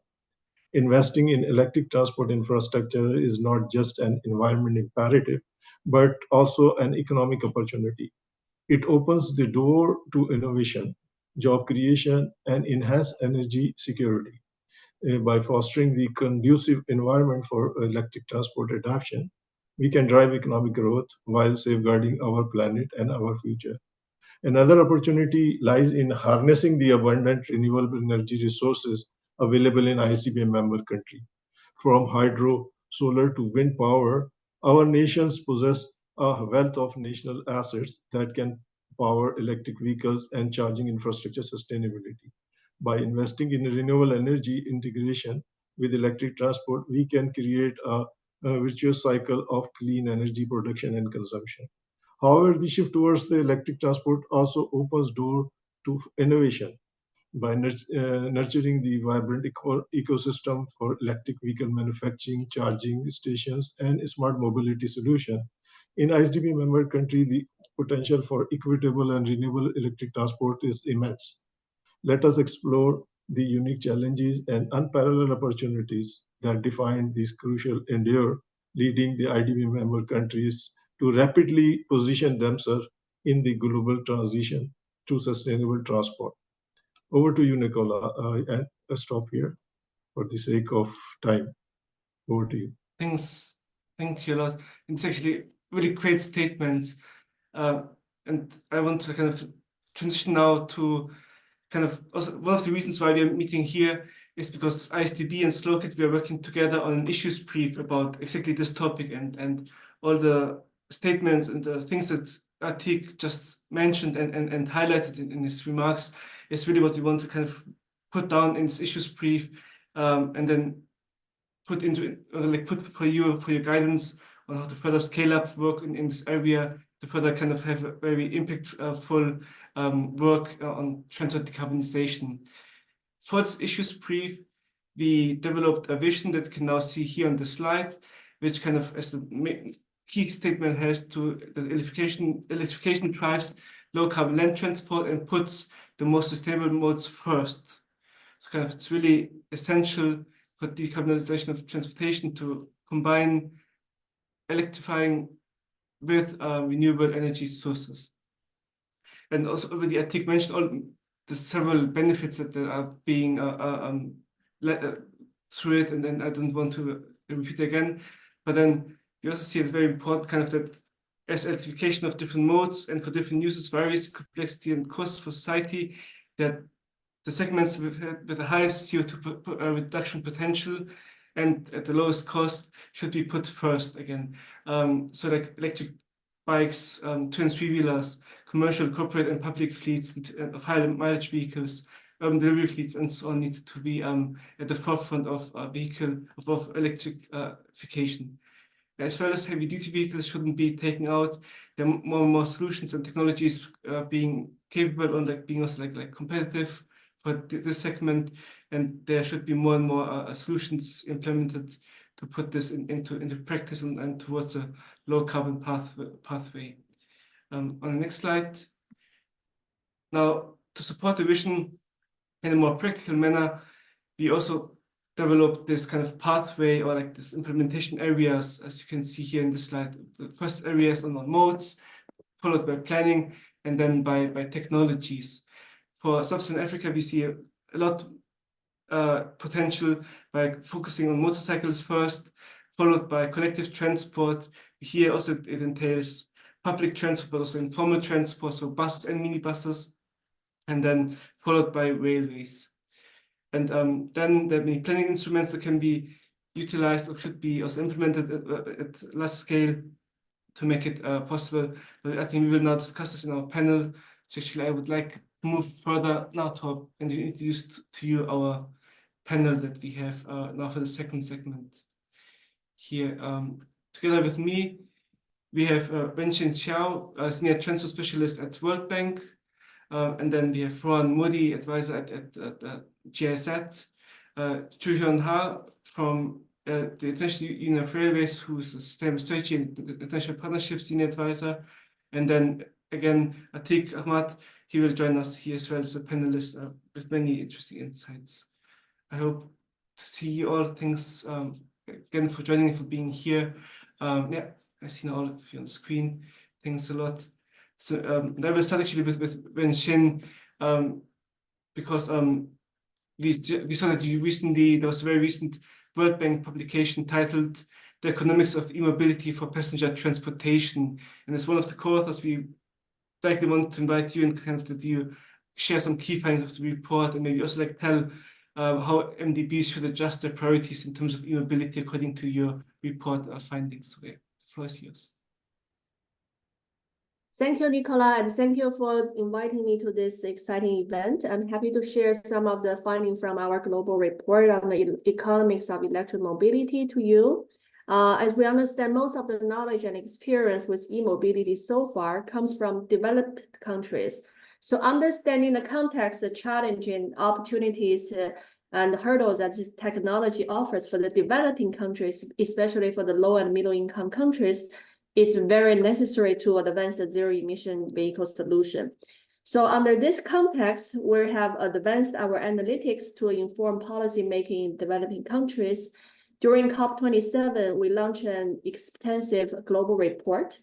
Investing in electric transport infrastructure is not just an environment imperative, but also an economic opportunity. It opens the door to innovation, job creation, and enhanced energy security. By fostering the conducive environment for electric transport adoption, we can drive economic growth while safeguarding our planet and our future. Another opportunity lies in harnessing the abundant renewable energy resources available in ISDB member country. From hydro, solar to wind power, our nations possess a wealth of national assets that can power electric vehicles and charging infrastructure sustainability. By investing in renewable energy integration with electric transport, we can create a virtuous cycle of clean energy production and consumption. However, the shift towards the electric transport also opens door to innovation. by nurturing the vibrant ecosystem for electric vehicle manufacturing, charging stations, and smart mobility solution. In ISDB member country, the potential for equitable and renewable electric transport is immense. Let us explore the unique challenges and unparalleled opportunities that define this crucial endeavor, leading the IDB member countries to rapidly position themselves in the global transition to sustainable transport. Over to you, Nicola, and I stop here for the sake of time. Over to you. Thanks. Thank you a lot. It's actually really great statements. And I want to kind of transition now to kind of also one of the reasons why we are meeting here is because ISDB and SLOCAT, we are working together on an issues brief about exactly this topic, and all the statements and the things that Atik just mentioned and highlighted in his remarks is really what we want to kind of put down in this issues brief, and then put into put for your guidance on how to further scale up work in this area, to further kind of have a very impactful work on transport decarbonization. For this issues brief, we developed a vision that you can now see here on the slide, which kind of as the key statement has to the electrification drives low carbon land transport and puts the most sustainable modes first. So kind of it's really essential for decarbonization of transportation to combine electrifying with renewable energy sources. And also already Atik mentioned all the several benefits that are being through it, and then I don't want to repeat again. But then you also see it's very important kind of that as electrification of different modes and for different uses varies complexity and cost for society, that the segments with the highest CO2 reduction potential and at the lowest cost should be put first again. So like electric bikes, two and three-wheelers, commercial, corporate, and public fleets of high mileage vehicles, urban delivery fleets, and so on need to be at the forefront of electrification. As well as heavy-duty vehicles shouldn't be taken out. There are more and more solutions and technologies being capable and like being also like competitive for this segment, and there should be more and more solutions implemented to put this into practice and towards a low carbon pathway. On the next slide. Now, to support the vision in a more practical manner, we also developed this kind of pathway or like this implementation areas, as you can see here in this slide. The first areas on modes, followed by planning, and then by technologies. For Sub-Saharan Africa, we see a lot potential by focusing on motorcycles first, followed by collective transport. Here also it entails public transport, but also informal transport, so buses and minibuses, and then followed by railways. And then there are many planning instruments that can be utilized or should be also implemented at large scale to make it possible. But I think we will now discuss this in our panel. So actually, I would like to move further now to introduce to you our panel that we have now for the second segment. Here, together with me, we have Wenxin Xiao, a senior transfer specialist at World Bank. And then we have Rohan Modi, advisor at GIZ, Juhyun Ha from the International Union of Railways, who's a sustainable strategy and international partnership senior advisor. And then again, Atik Ahmad, he will join us here as well as a panelist with many interesting insights. I hope to see you all. Thanks again for joining, for being here. Yeah, I see all of you on the screen. Thanks a lot. So I will start actually with Wenxin, because we saw that you recently, there was a very recent World Bank publication titled "The Economics of E-Mobility for Passenger Transportation." And as one of the co-authors, we likely want to invite you and kind of that you share some key findings of the report, and maybe also like tell how MDBs should adjust their priorities in terms of e-mobility according to your report findings. So the floor is yours. Thank you, Nicola, and thank you for inviting me to this exciting event. I'm happy to share some of the findings from our global report on the economics of electric mobility to you. As we understand, most of the knowledge and experience with e-mobility so far comes from developed countries. So understanding the context, the challenge and opportunities and hurdles that this technology offers for the developing countries, especially for the low and middle income countries, is very necessary to advance the zero emission vehicle solution. So under this context, we have advanced our analytics to inform policy making in developing countries. During COP27, we launched an extensive global report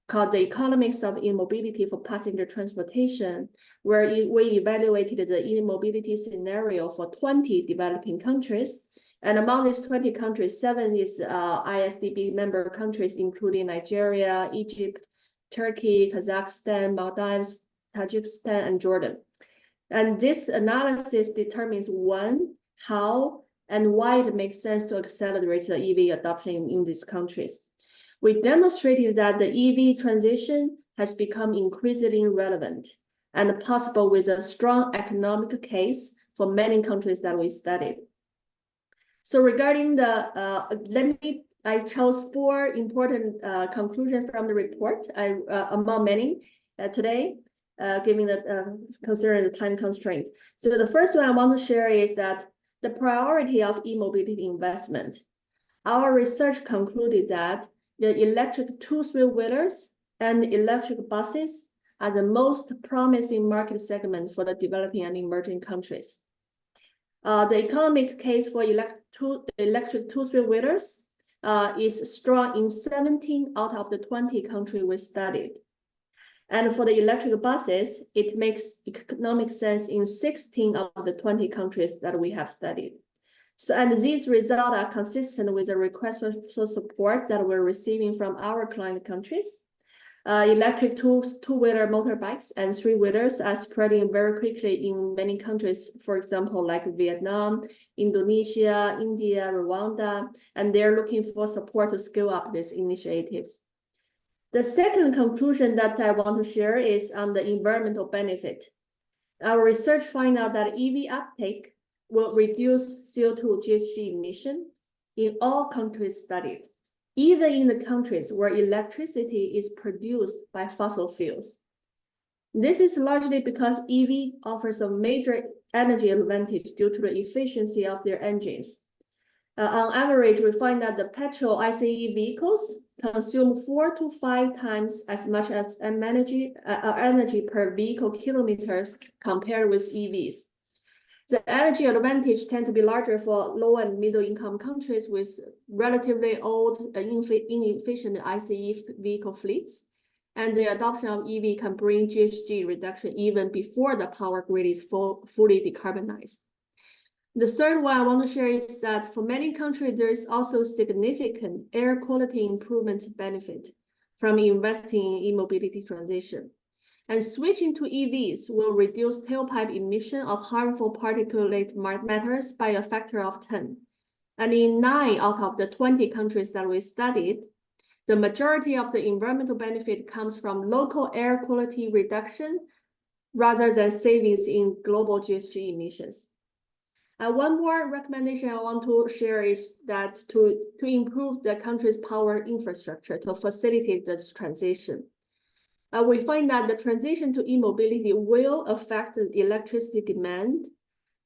called The Economics of E-Mobility for Passenger Transportation, where we evaluated the e-mobility scenario for 20 developing countries. And among these 20 countries, 7 is ISDB member countries, including Nigeria, Egypt, Turkey, Kazakhstan, Maldives, Tajikistan, and Jordan. And this analysis determines when, how, and why it makes sense to accelerate the EV adoption in these countries. We demonstrated that the EV transition has become increasingly relevant and possible with a strong economic case for many countries that we studied. So regarding the, I chose 4 important conclusions from the report, among many today, given the considering the time constraint. So the first one I want to share is that the priority of e-mobility investment. Our research concluded that the electric two-wheelers and electric buses are the most promising market segment for the developing and emerging countries. The economic case for electric two-wheelers is strong in 17 out of the 20 countries we studied. And for the electric buses, it makes economic sense in 16 of the 20 countries that we have studied. So, and these results are consistent with the request for support that we're receiving from our client countries. Electric two-wheeler motorbikes and three-wheelers are spreading very quickly in many countries, for example, like Vietnam, Indonesia, India, Rwanda, and they're looking for support to scale up these initiatives. The second conclusion that I want to share is on the environmental benefit. Our research finds out that EV uptake will reduce CO2 GHG emission in all countries studied, even in the countries where electricity is produced by fossil fuels. This is largely because EV offers a major energy advantage due to the efficiency of their engines. On average, we find that the petrol ICE vehicles consume 4 to 5 times as much as energy per vehicle kilometers compared with EVs. The energy advantage tends to be larger for low and middle income countries with relatively old, inefficient ICE vehicle fleets. And the adoption of EV can bring GHG reduction even before the power grid is fully decarbonized. The third one I want to share is that for many countries, there is also significant air quality improvement benefit from investing in e-mobility transition. And switching to EVs will reduce tailpipe emission of harmful particulate matters by a factor of 10. And in 9 out of the 20 countries that we studied, the majority of the environmental benefit comes from local air quality reduction rather than savings in global GHG emissions. One more recommendation I want to share is that to improve the country's power infrastructure to facilitate this transition. We find that the transition to e-mobility will affect the electricity demand,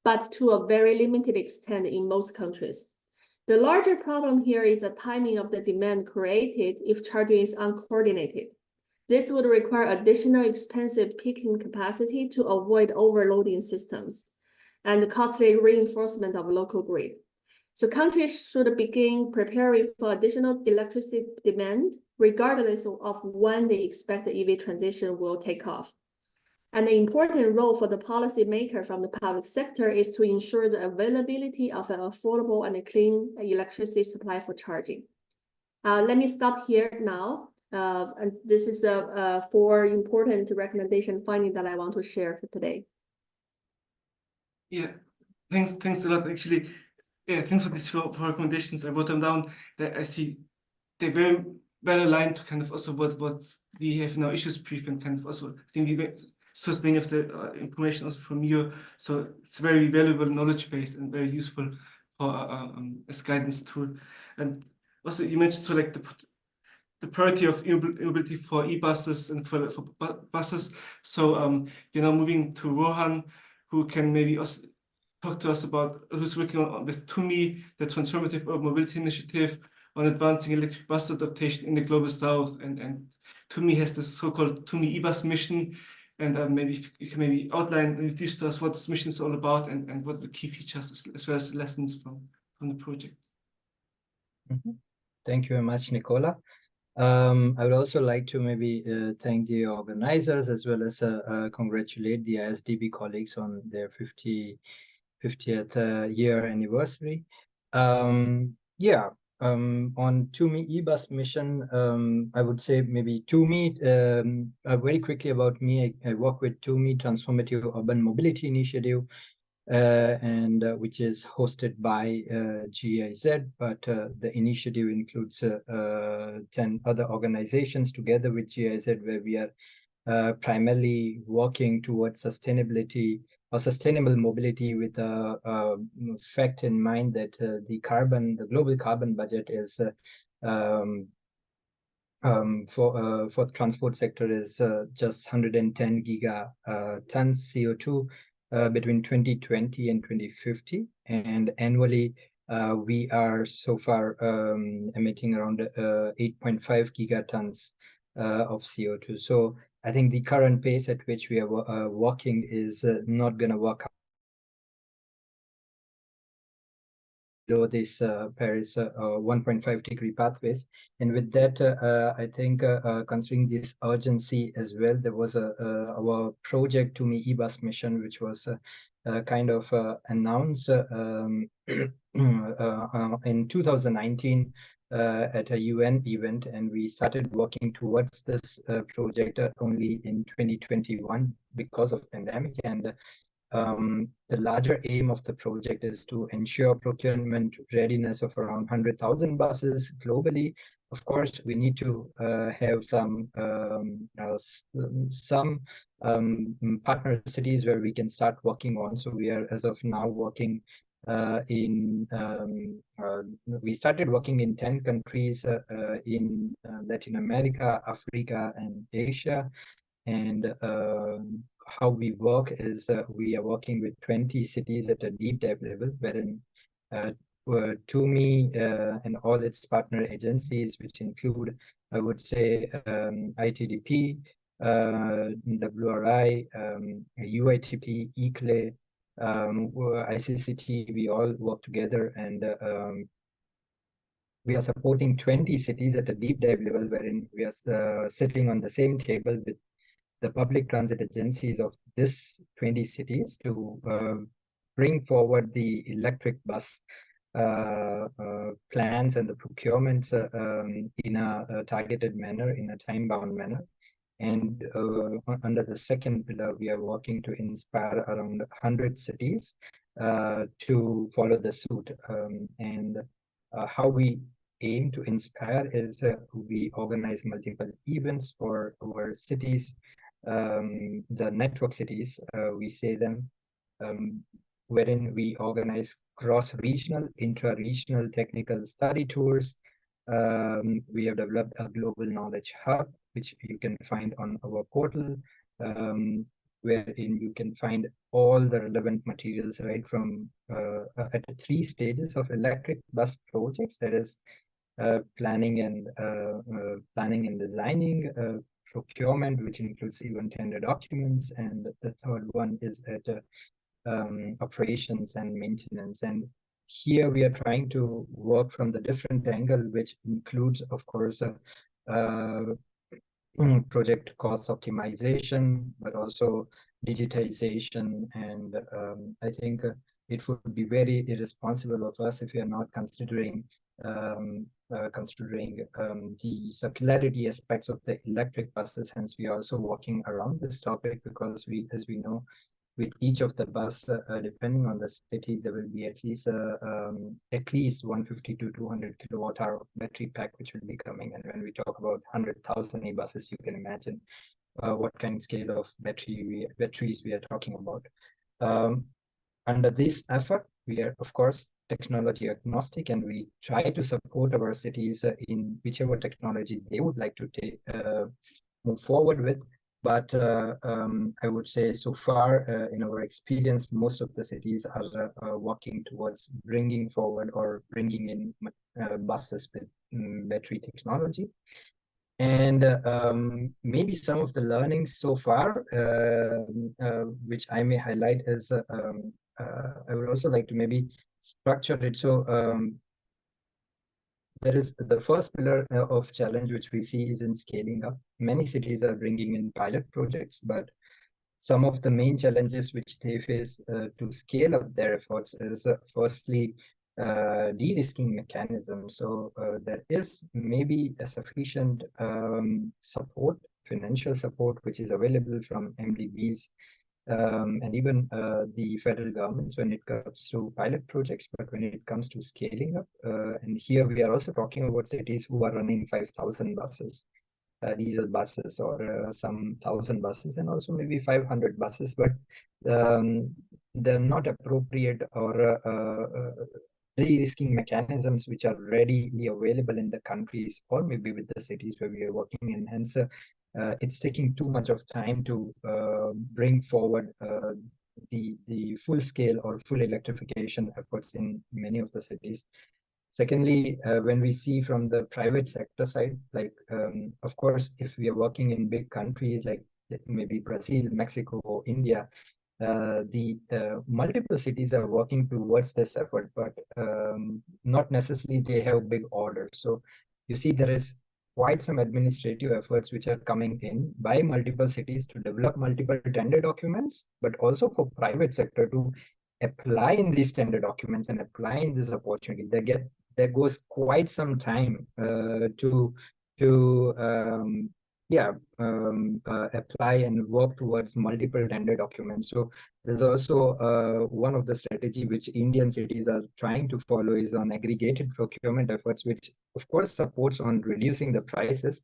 but to a very limited extent in most countries. The larger problem here is the timing of the demand created if charging is uncoordinated. This would require additional expensive peaking capacity to avoid overloading systems and costly reinforcement of local grid. So countries should begin preparing for additional electricity demand, regardless of when they expect the EV transition will take off. And the important role for the policymaker from the public sector is to ensure the availability of an affordable and a clean electricity supply for charging. Let me stop here now. And this is 4 important recommendation findings that I want to share for today. Yeah, thanks a lot. Actually, yeah, thanks for these 4 recommendations. I wrote them down. That I see they're very well aligned to kind of also what we have in our issues brief, and kind of also I think we sourced many of the information also from you. So it's very valuable knowledge base and very useful for as guidance tool. And also you mentioned so like the priority of e-mobility for e-buses and for buses. So we're now moving to Rohan, who can maybe also talk to us about, who's working on with TUMI, the Transformative Urban Mobility Initiative, on advancing electric bus adaptation in the Global South. And TUMI has this so-called TUMI e-bus mission. And maybe you can maybe outline and introduce to us what this mission is all about and what the key features as well as the lessons from the project. Thank you very much, Nicola. I would also like to maybe thank the organizers as well as congratulate the ISDB colleagues on their 50th year anniversary. On TUMI e-bus mission, I would say maybe TUMI, very quickly about me, I work with TUMI, Transformative Urban Mobility Initiative, which is hosted by GIZ, but the initiative includes 10 other organizations together with GIZ, where we are primarily working towards sustainability or sustainable mobility with the fact in mind that the global carbon budget is for the transport sector is just 110 gigatons CO2 between 2020 and 2050, and annually we are so far emitting around 8.5 gigatons of CO2. So I think the current pace at which we are working is not going to work out below this Paris 1.5 degree pathways. And with that, I think considering this urgency as well, there was our project TUMI e-bus mission, which was kind of announced in 2019 at a UN event, and we started working towards this project only in 2021 because of pandemic. And the larger aim of the project is to ensure procurement readiness of around 100,000 buses globally. Of course, we need to have some partner cities where we can start working on. So we are, as of now, working we started working in 10 countries in Latin America, Africa, and Asia. And how we work is we are working with 20 cities at a deep dive level, wherein TUMI and all its partner agencies, which include, I would say, ITDP, WRI, UITP, ICLE, ICCT, we all work together, and we are supporting 20 cities at a deep dive level, wherein we are sitting on the same table with the public transit agencies of this 20 cities to bring forward the electric bus plans and the procurements in a targeted manner, in a time-bound manner. And under the second pillar, we are working to inspire around 100 cities to follow the suit. And how we aim to inspire is we organize multiple events for our cities, the network cities, we say them, wherein we organize cross-regional, intra-regional technical study tours. We have developed a global knowledge hub, which you can find on our portal, wherein you can find all the relevant materials right from at the 3 stages of electric bus projects, that is planning and designing, procurement, which includes even tender documents, and the third one is at operations and maintenance. And here we are trying to work from the different angle, which includes, of course, project cost optimization, but also digitization. And I think it would be very irresponsible of us if we are not considering the circularity aspects of the electric buses. Hence, we are also working around this topic, because as we know, with each of the bus, depending on the city, there will be at least 150 to 200 kilowatt hour of battery pack, which will be coming. And when we talk about 100,000 e-buses, you can imagine what kind of scale of batteries we are talking about. Under this effort, we are, of course, technology agnostic, and we try to support our cities in whichever technology they would like to move forward with. But I would say so far, in our experience, most of the cities are working towards bringing forward or bringing in buses with battery technology. And maybe some of the learnings so far, which I may highlight, is I would also like to maybe structure it. So there is the first pillar of challenge which we see is in scaling up. Many cities are bringing in pilot projects, but some of the main challenges which they face to scale up their efforts is firstly de-risking mechanism. So there is maybe a sufficient support, financial support, which is available from MDBs and even the federal governments when it comes to pilot projects. But when it comes to scaling up, and here we are also talking about cities who are running 5,000 buses, diesel buses, or some 1,000 buses, and also maybe 500 buses, but they're not appropriate or de-risking mechanisms which are readily available in the countries or maybe with the cities where we are working in. Hence, it's taking too much of time to bring forward the full scale or full electrification efforts in many of the cities. Secondly, when we see from the private sector side, like, of course, if we are working in big countries like maybe Brazil, Mexico, India, the multiple cities are working towards this effort, but not necessarily they have big orders. So you see there is quite some administrative efforts which are coming in by multiple cities to develop multiple tender documents, but also for private sector to apply in these tender documents and apply in this opportunity. There goes quite some time to apply and work towards multiple tender documents. So there's also one of the strategy which Indian cities are trying to follow is on aggregated procurement efforts, which of course supports on reducing the prices.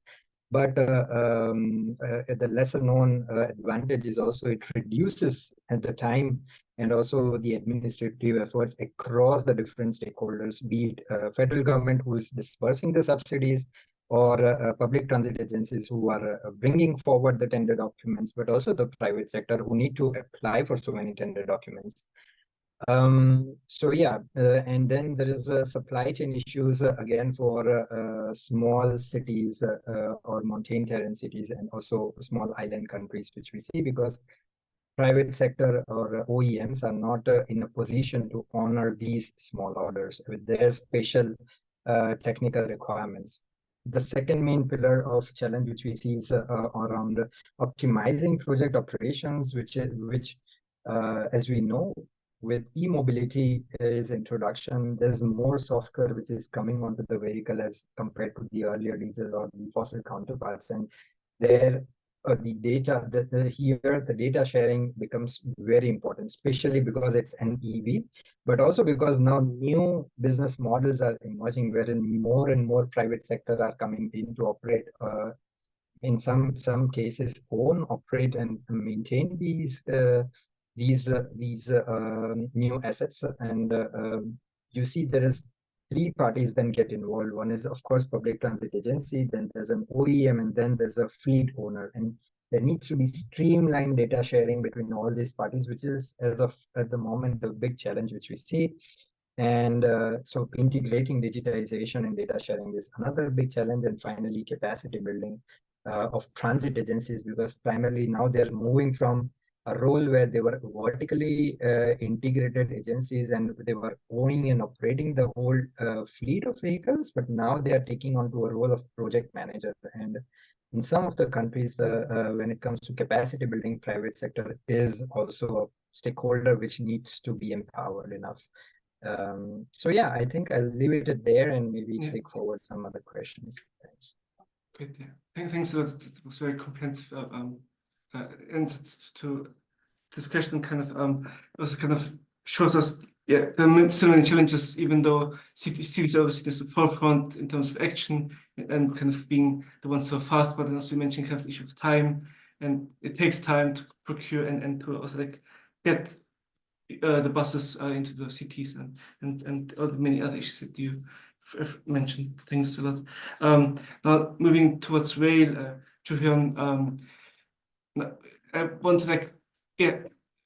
But the lesser known advantage is also it reduces at the time and also the administrative efforts across the different stakeholders, be it federal government who is dispersing the subsidies, or public transit agencies who are bringing forward the tender documents, but also the private sector who need to apply for so many tender documents. So yeah, and then there is supply chain issues again for small cities or mountain terrain cities, and also small island countries, which we see because private sector or OEMs are not in a position to honor these small orders with their special technical requirements. The second main pillar of challenge which we see is around optimizing project operations, which as we know, with e-mobility is introduction, there's more software which is coming onto the vehicle as compared to the earlier diesel or the fossil counterparts, and there the data the data sharing becomes very important, especially because it's an EV, but also because now new business models are emerging wherein more and more private sector are coming in to operate, in some cases own, operate, and maintain these new assets. And you see there is three parties then get involved. One is, of course, public transit agency, then there's an OEM, and then there's a fleet owner. And there needs to be streamlined data sharing between all these parties, which is, at the moment, the big challenge which we see. And so integrating digitization and data sharing is another big challenge. And finally, capacity building of transit agencies, because primarily now they're moving from a role where they were vertically integrated agencies and they were owning and operating the whole fleet of vehicles, but now they are taking on to a role of project manager. And in some of the countries, when it comes to capacity building, private sector is also a stakeholder which needs to be empowered enough. So yeah, I think I'll leave it there and maybe take forward some other questions. Thanks. Great, yeah. Thanks a lot. It was very comprehensive answer to this question. Kind of also kind of shows us, there are so many challenges, even though cities obviously is the forefront in terms of action and kind of being the ones so fast. But then also you mentioned kind of the issue of time, and it takes time to procure and to also like get the buses into the cities and all the many other issues that you mentioned. Thanks a lot. Now moving towards rail, I want to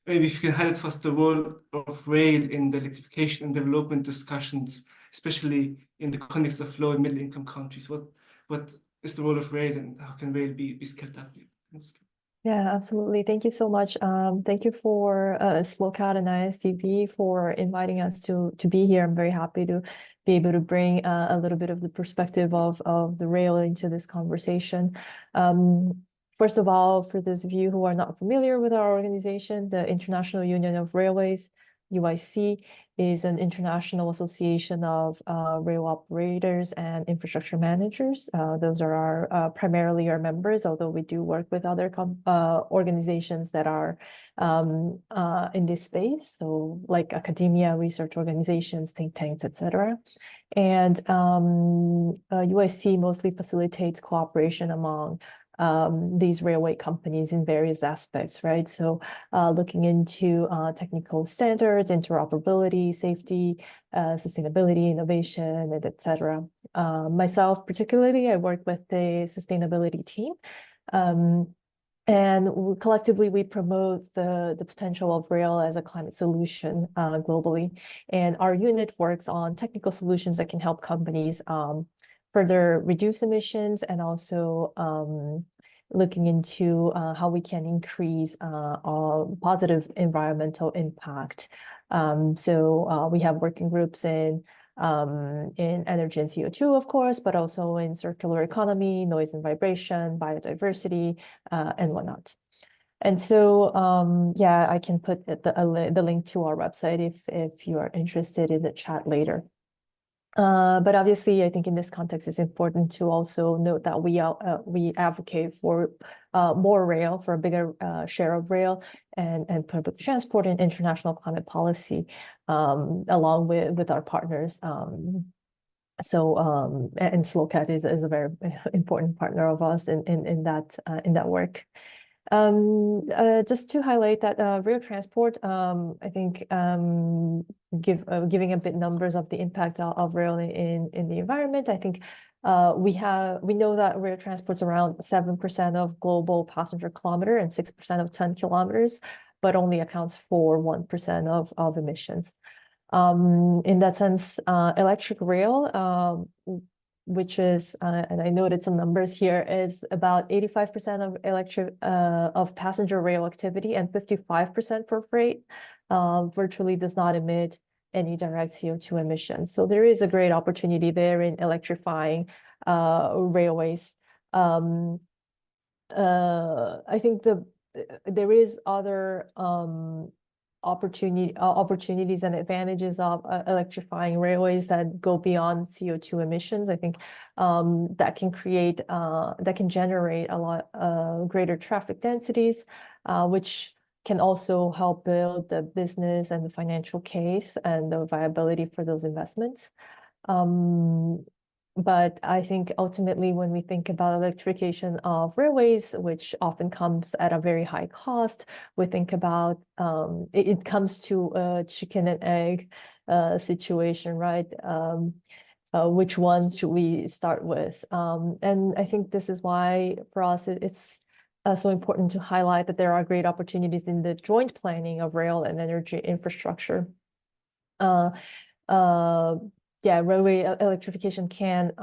maybe if you can highlight for us the role of rail in the electrification and development discussions, especially in the context of low and middle income countries. What is the role of rail and how can rail be scaled up? Thanks. Yeah, absolutely. Thank you so much. Thank you for SLOCAT and ISDB for inviting us to be here. I'm very happy to be able to bring a little bit of the perspective of the rail into this conversation. First of all, for those of you who are not familiar with our organization, the International Union of Railways, UIC, is an international association of rail operators and infrastructure managers. Those are our primarily our members, although we do work with other organizations that are in this space, so like academia, research organizations, think tanks, etc. And UIC mostly facilitates cooperation among these railway companies in various aspects, right? So looking into technical standards, interoperability, safety, sustainability, innovation, and etc. Myself, particularly, I work with the sustainability team. And collectively, we promote the potential of rail as a climate solution globally. And our unit works on technical solutions that can help companies further reduce emissions and also looking into how we can increase our positive environmental impact. So we have working groups in energy and CO2, of course, but also in circular economy, noise and vibration, biodiversity, and whatnot. And so, yeah, I can put the link to our website if you are interested in the chat later. But obviously, I think in this context, it's important to also note that we advocate for more rail, for a bigger share of rail and public transport and international climate policy, along with our partners. So and SLOCAT is a very important partner of us in that work. Just to highlight that rail transport, I think giving a bit numbers of the impact of rail in the environment, I think we know that rail transport's around 7% of global passenger kilometer and 6% of ton kilometers, but only accounts for 1% of emissions. In that sense, electric rail, which is, and I noted some numbers here, is about 85% of passenger rail activity and 55% for freight, virtually does not emit any direct CO2 emissions. So there is a great opportunity there in electrifying railways. I think there is other opportunities and advantages of electrifying railways that go beyond CO2 emissions. I think that can generate a lot greater traffic densities, which can also help build the business and the financial case and the viability for those investments. But I think ultimately, when we think about electrification of railways, which often comes at a very high cost, we think about it comes to a chicken and egg situation, right? Which one should we start with? And I think this is why for us it's so important to highlight that there are great opportunities in the joint planning of rail and energy infrastructure. Yeah, railway electrification can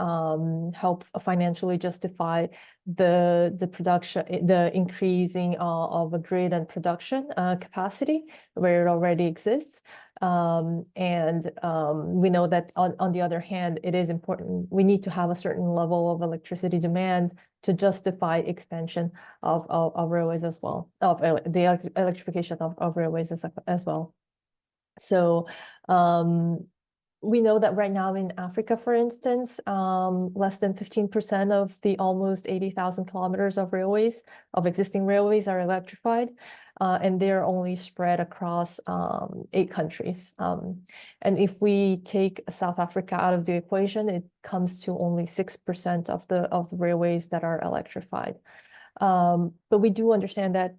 help financially justify the production, the increasing of a grid and production capacity where it already exists. And we know that on the other hand, it is important. We need to have a certain level of electricity demand to justify expansion of railways as well, of the electrification of railways as well. So we know that right now in Africa, for instance, less than 15% of the almost 80,000 kilometers of railways, of existing railways, are electrified, and they're only spread across 8 countries. And if we take South Africa out of the equation, it comes to only 6% of the railways that are electrified. But we do understand that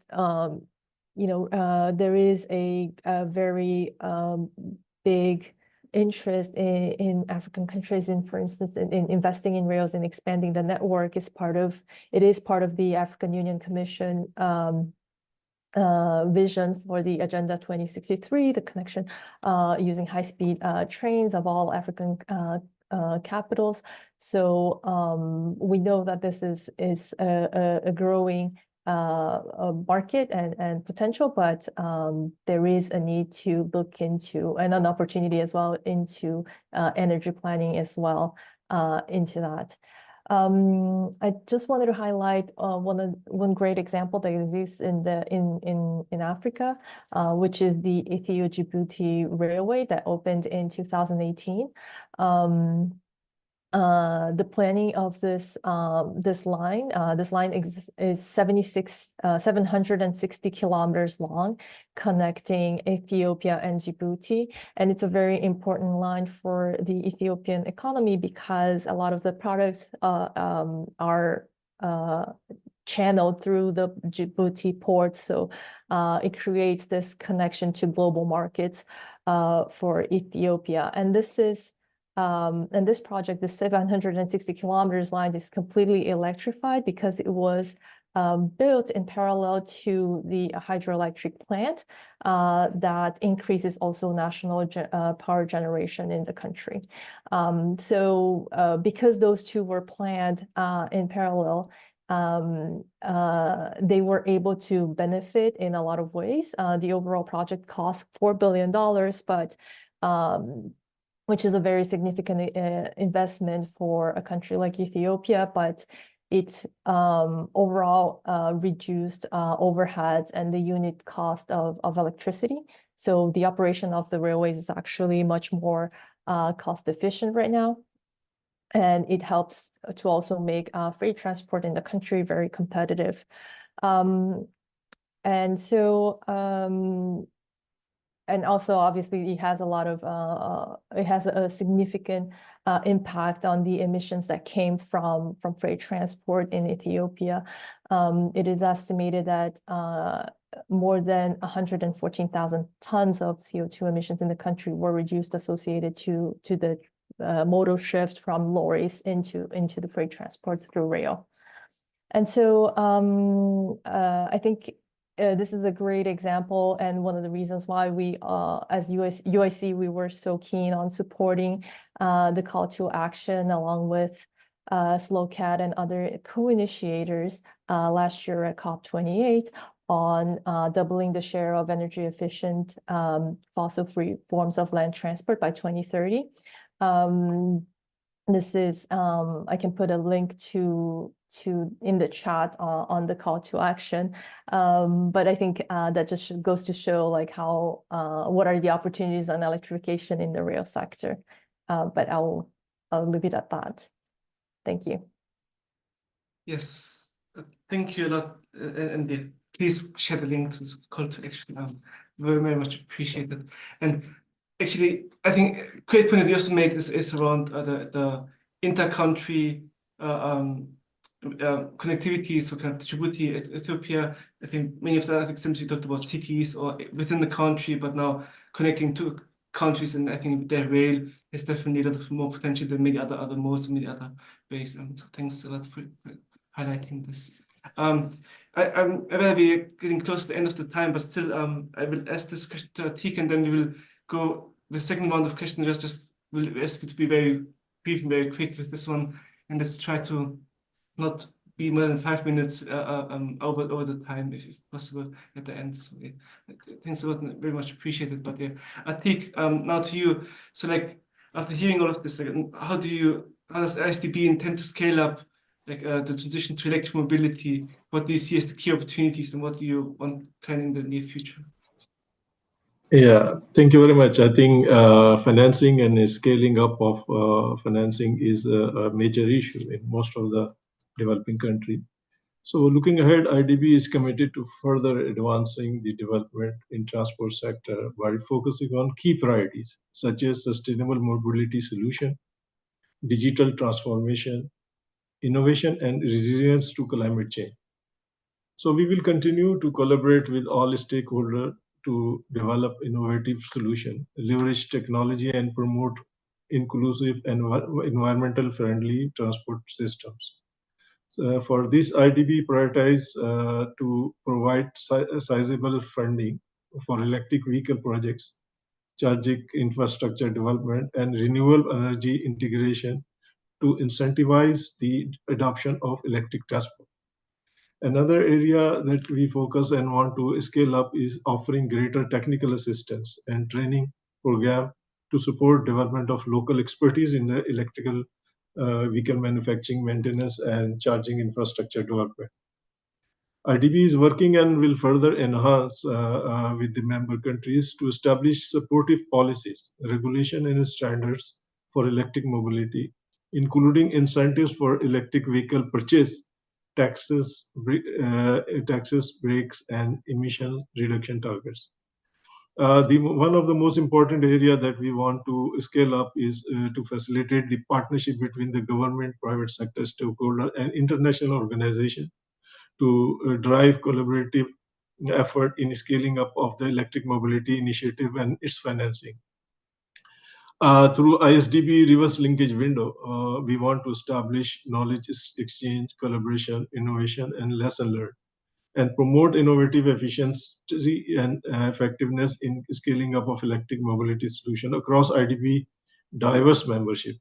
there is a very big interest in African countries in, for instance, in investing in rails and expanding the network. It is part of the African Union Commission vision for the Agenda 2063, the connection using high-speed trains of all African capitals. So we know that this is a growing market and potential, but there is a need to look into, and an opportunity as well, into energy planning as well into that. I just wanted to highlight one great example that exists in Africa, which is the Ethiopia-Djibouti Railway that opened in 2018. The planning of this line is 760 kilometers long, connecting Ethiopia and Djibouti, and it's a very important line for the Ethiopian economy because a lot of the products are channeled through the Djibouti port, so it creates this connection to global markets for Ethiopia, and this project, the 760 kilometers line, is completely electrified because it was built in parallel to the hydroelectric plant that increases also national power generation in the country. So because those two were planned in parallel, they were able to benefit in a lot of ways. The overall project cost $4 billion, but which is a very significant investment for a country like Ethiopia, but it overall reduced overheads and the unit cost of electricity. So the operation of the railways is actually much more cost efficient right now. And it helps to also make freight transport in the country very competitive. And so, and also, obviously, it has a lot of, it has a significant impact on the emissions that came from freight transport in Ethiopia. It is estimated that more than 114,000 tons of CO2 emissions in the country were reduced associated to the modal shift from lorries into the freight transport through rail. And so I think this is a great example, and one of the reasons why we, as UIC, we were so keen on supporting the call to action along with SLOCAT and other co-initiators last year at COP28 on doubling the share of energy efficient fossil-free forms of land transport by 2030. This is, I can put a link to in the chat on the call to action. But I think that just goes to show like how, what are the opportunities on electrification in the rail sector. But I'll leave it at that. Thank you. Yes, thank you a lot. And please share the link to the call to action. Very, very much appreciated. And actually, I think great point that you also made is around the inter-country connectivity. So kind of Djibouti, Ethiopia. I think many of the examples you talked about cities or within the country, but now connecting to countries, and I think the rail is definitely a lot of more potential than many other modes, many other ways. So thanks a lot for highlighting this. I'm aware we're getting close to the end of the time, but still, I will ask this question to Atik, and then we will go with the second round of questions. Just will ask you to be very brief and very quick with this one, and let's try to not be more than 5 minutes over the time, if possible, at the end. So thanks a lot, very much appreciated. But yeah, Atik, now to you. So like after hearing all of this, like, how does ISDB intend to scale up like the transition to electric mobility? What do you see as the key opportunities, and what do you want to plan in the near future? Yeah, thank you very much. I think financing and scaling up of financing is a major issue in most of the developing countries. So looking ahead, IDB is committed to further advancing the development in transport sector while focusing on key priorities such as sustainable mobility solution, digital transformation, innovation, and resilience to climate change. So we will continue to collaborate with all stakeholders to develop innovative solutions, leverage technology, and promote inclusive and environmental friendly transport systems. So for this, IDB prioritize to provide sizable funding for electric vehicle projects, charging infrastructure development, and renewable energy integration to incentivize the adoption of electric transport. Another area that we focus and want to scale up is offering greater technical assistance and training program to support development of local expertise in the electrical vehicle manufacturing, maintenance, and charging infrastructure development. IDB is working and will further enhance with the member countries to establish supportive policies, regulation, and standards for electric mobility, including incentives for electric vehicle purchase, taxes, breaks, and emission reduction targets. One of the most important area that we want to scale up is to facilitate the partnership between the government, private sector stakeholder, and international organization to drive collaborative effort in scaling up of the electric mobility initiative and its financing. Through ISDB reverse linkage window, we want to establish knowledge exchange, collaboration, innovation, and lesson learned, and promote innovative efficiency and effectiveness in scaling up of electric mobility solution across IDB diverse membership.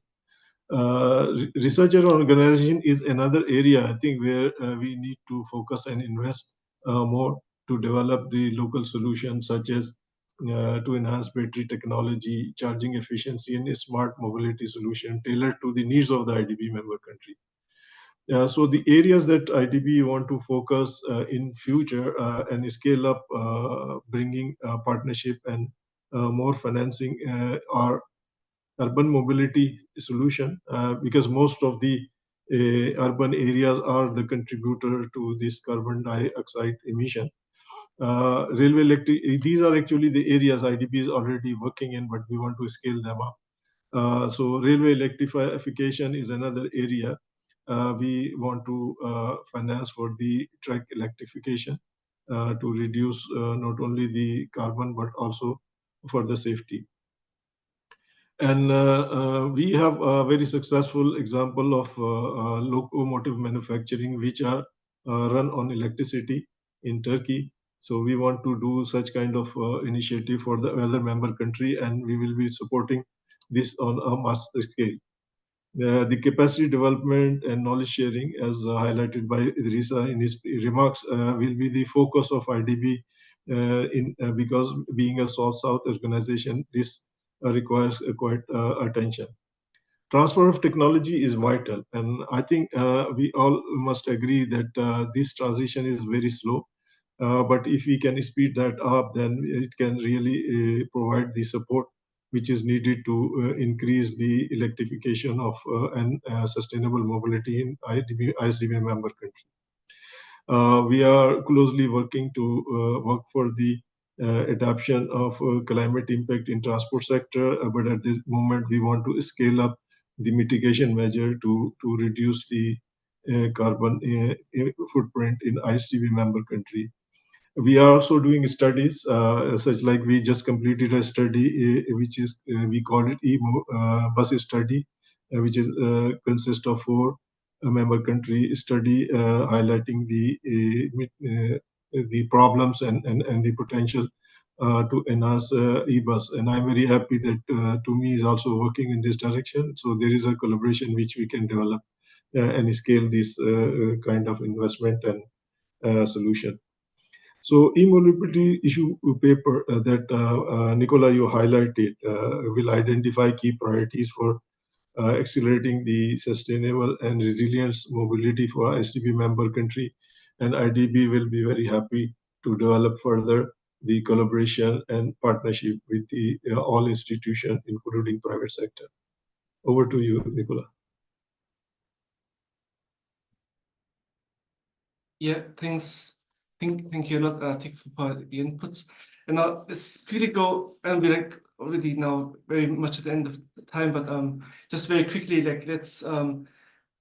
Research and organization is another area, I think, where we need to focus and invest more to develop the local solutions, such as to enhance battery technology, charging efficiency, and a smart mobility solution tailored to the needs of the IDB member country. So the areas that IDB want to focus in future and scale up, bringing partnership and more financing are urban mobility solution, because most of the urban areas are the contributor to this carbon dioxide emission. Railway electric, these are actually the areas IDB is already working in, but we want to scale them up. So railway electrification is another area. We want to finance for the track electrification to reduce not only the carbon, but also for the safety. And we have a very successful example of locomotive manufacturing, which are run on electricity in Turkey. So we want to do such kind of initiative for the other member country, and we will be supporting this on a mass scale. The capacity development and knowledge sharing, as highlighted by Idrissa in his remarks, will be the focus of IDB because being a South-South organization, this requires quite attention. Transfer of technology is vital, and I think we all must agree that this transition is very slow. But if we can speed that up, then it can really provide the support which is needed to increase the electrification of and sustainable mobility in ISDB member country. We are closely working to work for the adoption of climate impact in transport sector, but at this moment we want to scale up the mitigation measure to reduce the carbon footprint in ISDB member country. We are also doing studies, such like we just completed a study, which is we call it bus study, which is consists of 4 member country study highlighting the problems and the potential to enhance e-bus. And I'm very happy that TUMI is also working in this direction. So there is a collaboration which we can develop and scale this kind of investment and solution. So e-mobility issue paper that Nicola, you highlighted will identify key priorities for accelerating the sustainable and resilient mobility for ISDB member country. And IDB will be very happy to develop further the collaboration and partnership with the all institutions, including private sector. Over to you, Nicola. Yeah, thanks. Thank you a lot, Atik, for the inputs. And now let's really go, and we're like already now very much at the end of the time, but just very quickly, like let's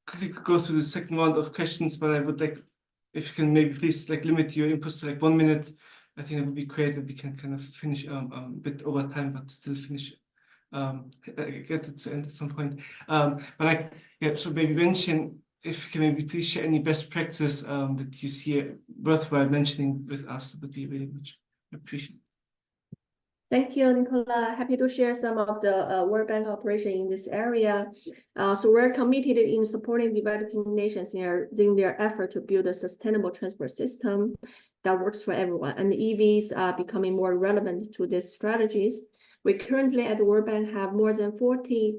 quickly go through the second round of questions. But I would like if you can maybe please like limit your inputs to like 1 minute, I think it would be great if we can kind of finish a bit over time, but still finish get it to end at some point. But like, yeah, so maybe mention, if you can maybe please share any best practice that you see worthwhile mentioning with us, that would be very much appreciated. Thank you, Nicola. Happy to share some of the World Bank operation in this area. So we're committed in supporting developing nations in their effort to build a sustainable transport system that works for everyone. And the EVs are becoming more relevant to these strategies. We currently at the World Bank have more than 40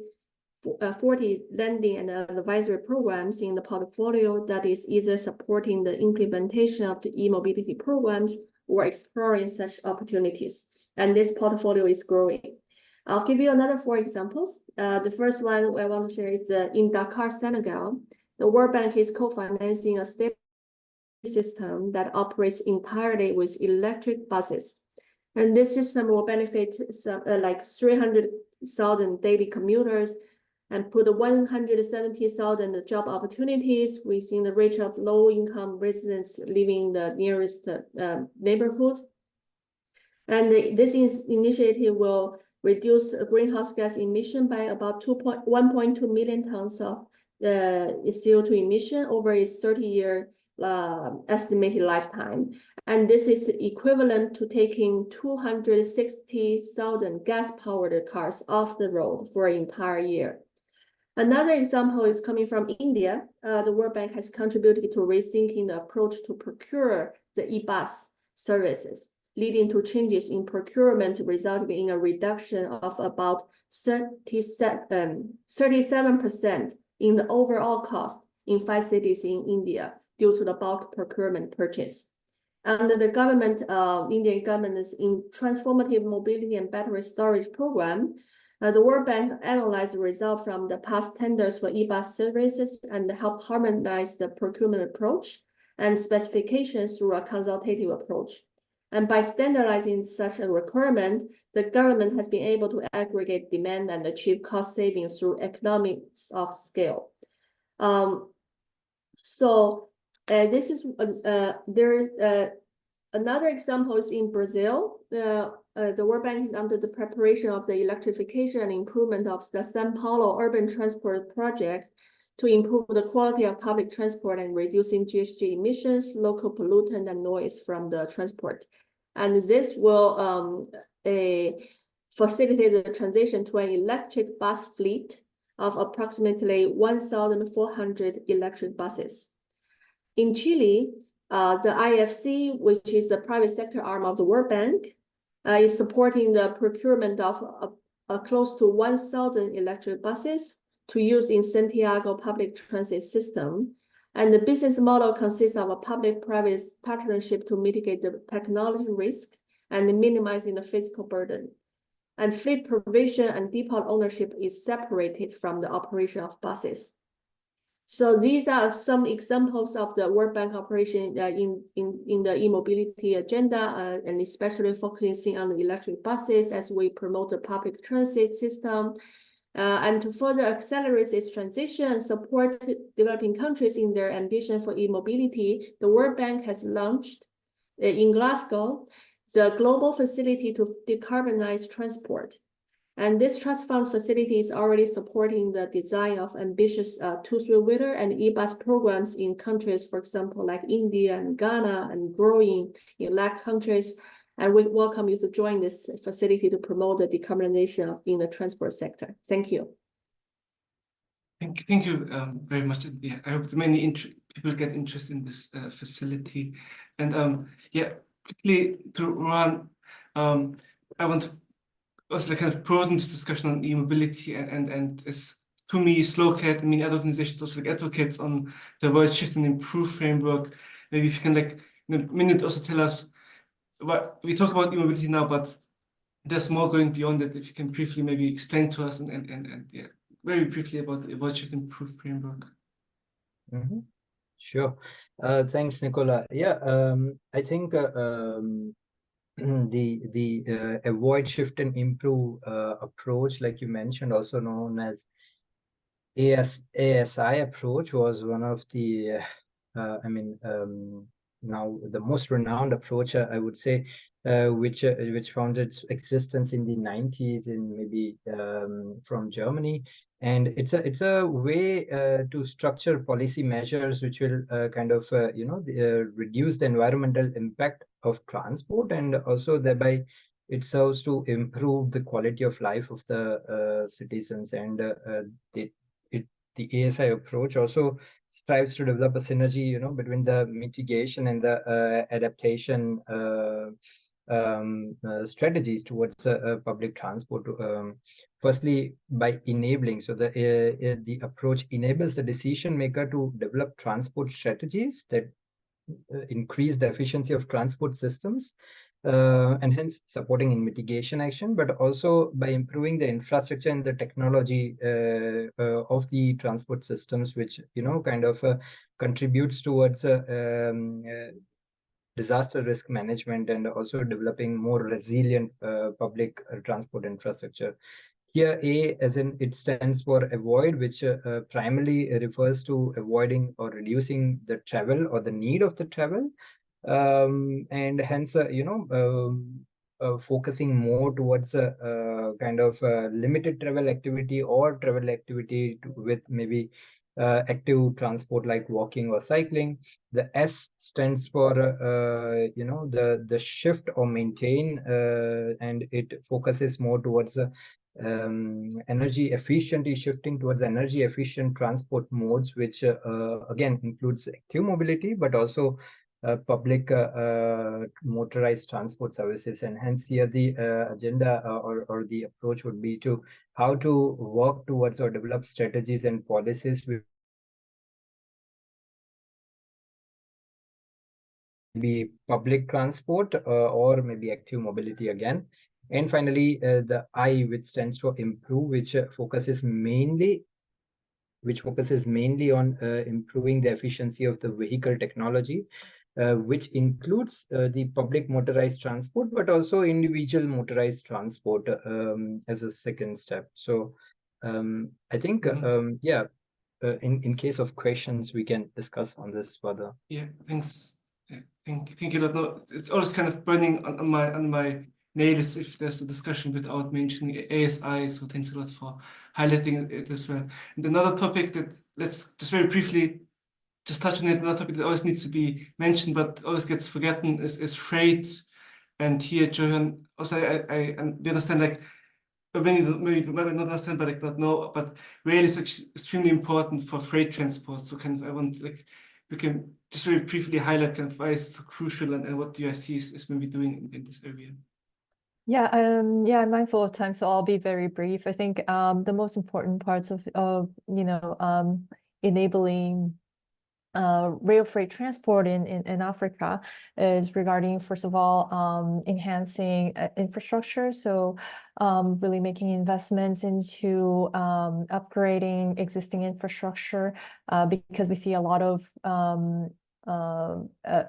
lending and advisory programs in the portfolio that is either supporting the implementation of the e-mobility programs or exploring such opportunities. And this portfolio is growing. I'll give you another 4 examples. The first one I want to share is in Dakar, Senegal. The World Bank is co-financing a state system that operates entirely with electric buses. And this system will benefit like 300,000 daily commuters and put 170,000 job opportunities within the reach of low-income residents living in the nearest neighborhood. And this initiative will reduce greenhouse gas emission by about 1.2 million tons of CO2 emission over its 30-year estimated lifetime. And this is equivalent to taking 260,000 gas-powered cars off the road for an entire year. Another example is coming from India. The World Bank has contributed to rethinking the approach to procure the e-bus services, leading to changes in procurement, resulting in a reduction of about 37% in the overall cost in 5 cities in India due to the bulk procurement purchase. Under the government, Indian government's in transformative mobility and battery storage program, the World Bank analyzed the result from the past tenders for e-bus services and helped harmonize the procurement approach and specifications through a consultative approach. And by standardizing such a requirement, the government has been able to aggregate demand and achieve cost savings through economics of scale. This is another example is in Brazil. The World Bank is under the preparation of the electrification and improvement of the São Paulo urban transport project to improve the quality of public transport and reducing GHG emissions, local pollutant, and noise from the transport. And this will facilitate the transition to an electric bus fleet of approximately 1,400 electric buses. In Chile, the IFC, which is the private sector arm of the World Bank, is supporting the procurement of close to 1,000 electric buses to use in Santiago public transit system. And the business model consists of a public-private partnership to mitigate the technology risk and minimizing the physical burden. And fleet provision and depot ownership is separated from the operation of buses. So these are some examples of the World Bank operation in the e-mobility agenda, and especially focusing on the electric buses as we promote the public transit system. And to further accelerate its transition and support developing countries in their ambition for e-mobility, the World Bank has launched in Glasgow the Global Facility to Decarbonize Transport. And this trust fund facility is already supporting the design of ambitious two-wheeler and e-bus programs in countries, for example, like India and Ghana, and growing in LAC countries. And we welcome you to join this facility to promote the decarbonization in the transport sector. Thank you. Thank you very much. Yeah, I hope many people get interested in this facility. And yeah, quickly to run, I want to also kind of broaden this discussion on e-mobility and as to me, SLOCAT and many other organizations also like advocates on the World Shift and Improve framework. Maybe if you can like in a minute also tell us what we talk about e-mobility now, but there's more going beyond it. If you can briefly maybe explain to us and yeah, very briefly about the World Shift and Improve framework. Mm-hmm. Sure. Thanks, Nicola. Yeah, I think the avoid, shift, and improve approach, like you mentioned, also known as ASI approach, was one of the now the most renowned approach, I would say, which found its existence in the 90s in maybe from Germany. And it's a way to structure policy measures which will kind of reduce the environmental impact of transport, and also thereby it serves to improve the quality of life of the citizens. And the ASI approach also strives to develop a synergy, between the mitigation and the adaptation strategies towards public transport. Firstly, by enabling, so the approach enables the decision maker to develop transport strategies that increase the efficiency of transport systems, and hence supporting in mitigation action, but also by improving the infrastructure and the technology of the transport systems, which kind of contributes towards disaster risk management, and also developing more resilient public transport infrastructure. Here, A, as in it stands for avoid, which primarily refers to avoiding or reducing the travel or the need of the travel, and hence focusing more towards kind of limited travel activity or travel activity with maybe active transport like walking or cycling. The S stands for the shift or maintain, and it focuses more towards energy efficiently shifting towards energy efficient transport modes, which again includes active mobility, but also public motorized transport services. And hence here the agenda or the approach would be to how to work towards or develop strategies and policies with be public transport or maybe active mobility again. And finally, the I, which stands for improve, which focuses mainly on improving the efficiency of the vehicle technology, which includes the public motorized transport, but also individual motorized transport as a second step. So I think, in case of questions, we can discuss on this further. Yeah, thanks. Yeah, thank you a lot. No, it's always kind of burning on my nails if there's a discussion without mentioning ASI. So thanks a lot for highlighting it as well. And another topic that let's just very briefly just touch on it. Another topic that always needs to be mentioned but always gets forgotten is freight. And here, Johan, also we understand like maybe not understand, but like not know, but rail is actually extremely important for freight transport. So kind of I want like we can just very briefly highlight kind of why it's so crucial and what the UIC is maybe doing in this area. Yeah, I'm mindful of time, so I'll be very brief. I think the most important parts of enabling rail freight transport in Africa is regarding, first of all, enhancing infrastructure. So really making investments into upgrading existing infrastructure because we see a lot of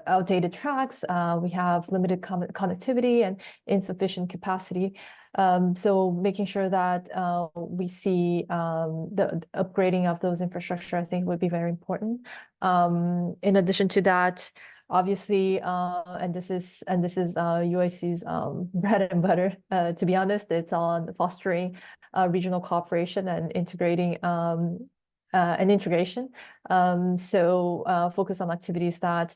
outdated tracks. We have limited connectivity and insufficient capacity. So making sure that we see the upgrading of those infrastructure, I think would be very important. In addition to that, obviously, and this is UIC's bread and butter, to be honest, it's on fostering regional cooperation and integrating and integration. So focus on activities that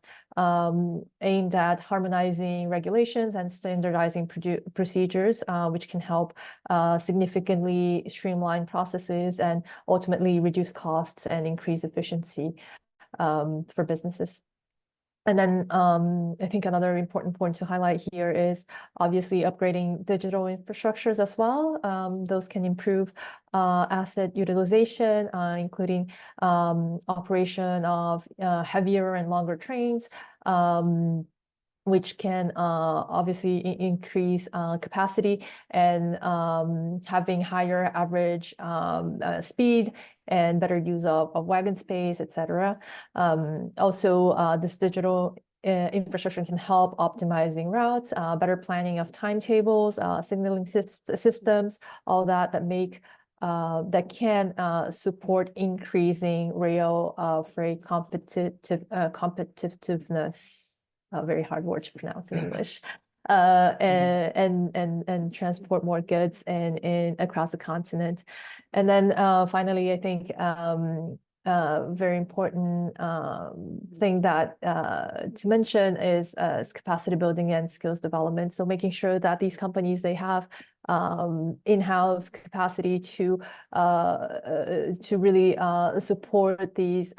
aimed at harmonizing regulations and standardizing procedures, which can help significantly streamline processes and ultimately reduce costs and increase efficiency for businesses. And then I think another important point to highlight here is obviously upgrading digital infrastructures as well. Those can improve asset utilization, including operation of heavier and longer trains, which can obviously increase capacity and having higher average speed and better use of wagon space, etc. Also, this digital infrastructure can help optimizing routes, better planning of timetables, signaling systems, all that make that can support increasing rail freight competitiveness. A very hard word to pronounce in English. And transport more goods and across the continent. And then finally, I think very important thing that to mention is capacity building and skills development. So making sure that these companies, they have in-house capacity to really support these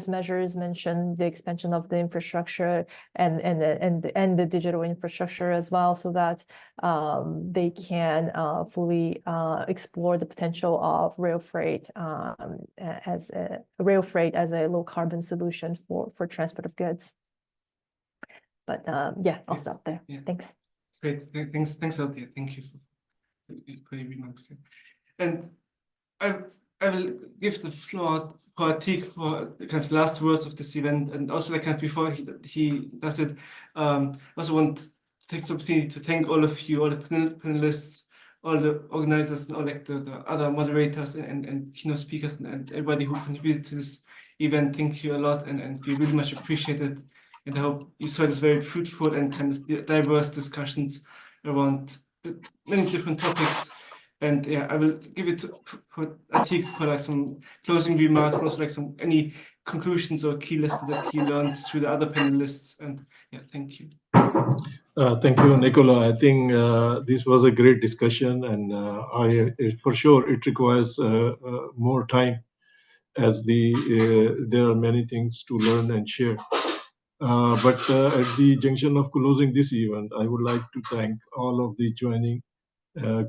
measures mentioned, the expansion of the infrastructure and the digital infrastructure as well, so that they can fully explore the potential of rail freight as a low carbon solution for transport of goods. But yeah, I'll stop there. Yeah. Thanks. Great. Thanks, Althea. Thank you for your remarks. And I will give the floor for Atik for the kind of last words of this event, and also like kind of before he does it, I also want to take this opportunity to thank all of you, all the panelists, all the organizers, and all like the other moderators and keynote speakers and everybody who contributed to this event. Thank you a lot, and we really much appreciate it. And I hope you saw this very fruitful and kind of diverse discussions around many different topics. And yeah, I will give it for Atik for like some closing remarks, and also like any conclusions or key lessons that he learned through the other panelists. And yeah, thank you. Thank you, Nicola. I think this was a great discussion, and for sure it requires more time, as there are many things to learn and share. But at the junction of closing this event, I would like to thank all of the joining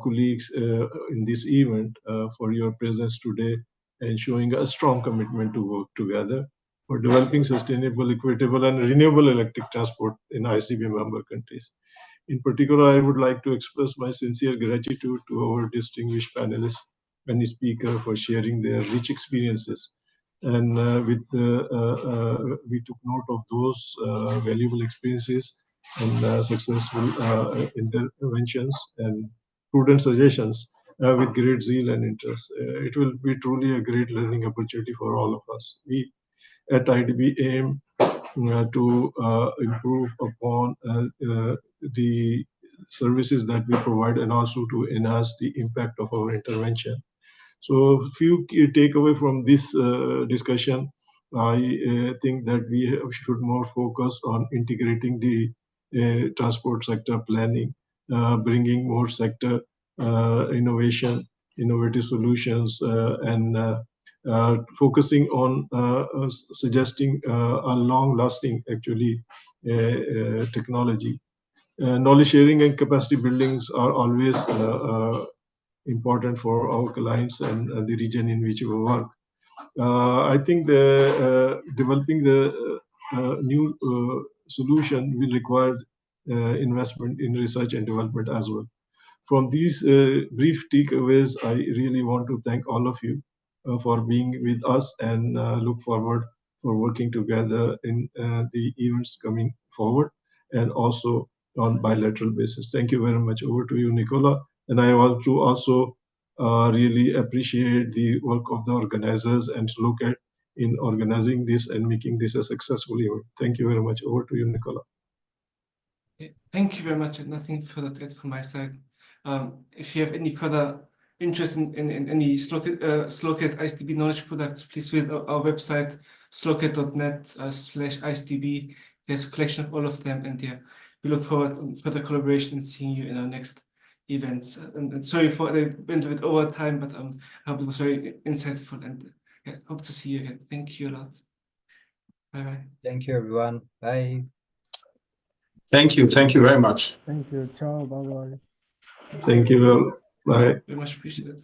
colleagues in this event for your presence today and showing a strong commitment to work together for developing sustainable, equitable, and renewable electric transport in ISDB member countries. In particular, I would like to express my sincere gratitude to our distinguished panelists and speakers for sharing their rich experiences. And we took note of those valuable experiences and successful interventions and prudent suggestions with great zeal and interest. It will be truly a great learning opportunity for all of us. We at IDB aim to improve upon the services that we provide, and also to enhance the impact of our intervention. So a few key takeaway from this discussion. I think that we should more focus on integrating the transport sector planning, bringing more sector innovation, innovative solutions, and focusing on suggesting a long-lasting, actually, technology. Knowledge sharing and capacity buildings are always important for our clients and the region in which we work. I think developing the new solution will require investment in research and development as well. From these brief takeaways, I really want to thank all of you for being with us, and look forward for working together in the events coming forward, and also on bilateral basis. Thank you very much. Over to you, Nicola. And I want to also really appreciate the work of the organizers and SLOCAT in organizing this and making this a successful event. Thank you very much. Over to you, Nicola. Thank you very much, and nothing further to add from my side. If you have any further interest in any SLOCAT ISDB knowledge products, please visit our website, slocat.net/ISDB. There's a collection of all of them, and yeah, we look forward to further collaboration and seeing you in our next events. And sorry for the went a bit over time, but I hope it was very insightful, and yeah, hope to see you again. Thank you a lot. Bye bye. Thank you, everyone. Bye. Thank you. Thank you very much. Thank you. Ciao. Bye bye. Thank you all. Bye. Very much appreciated.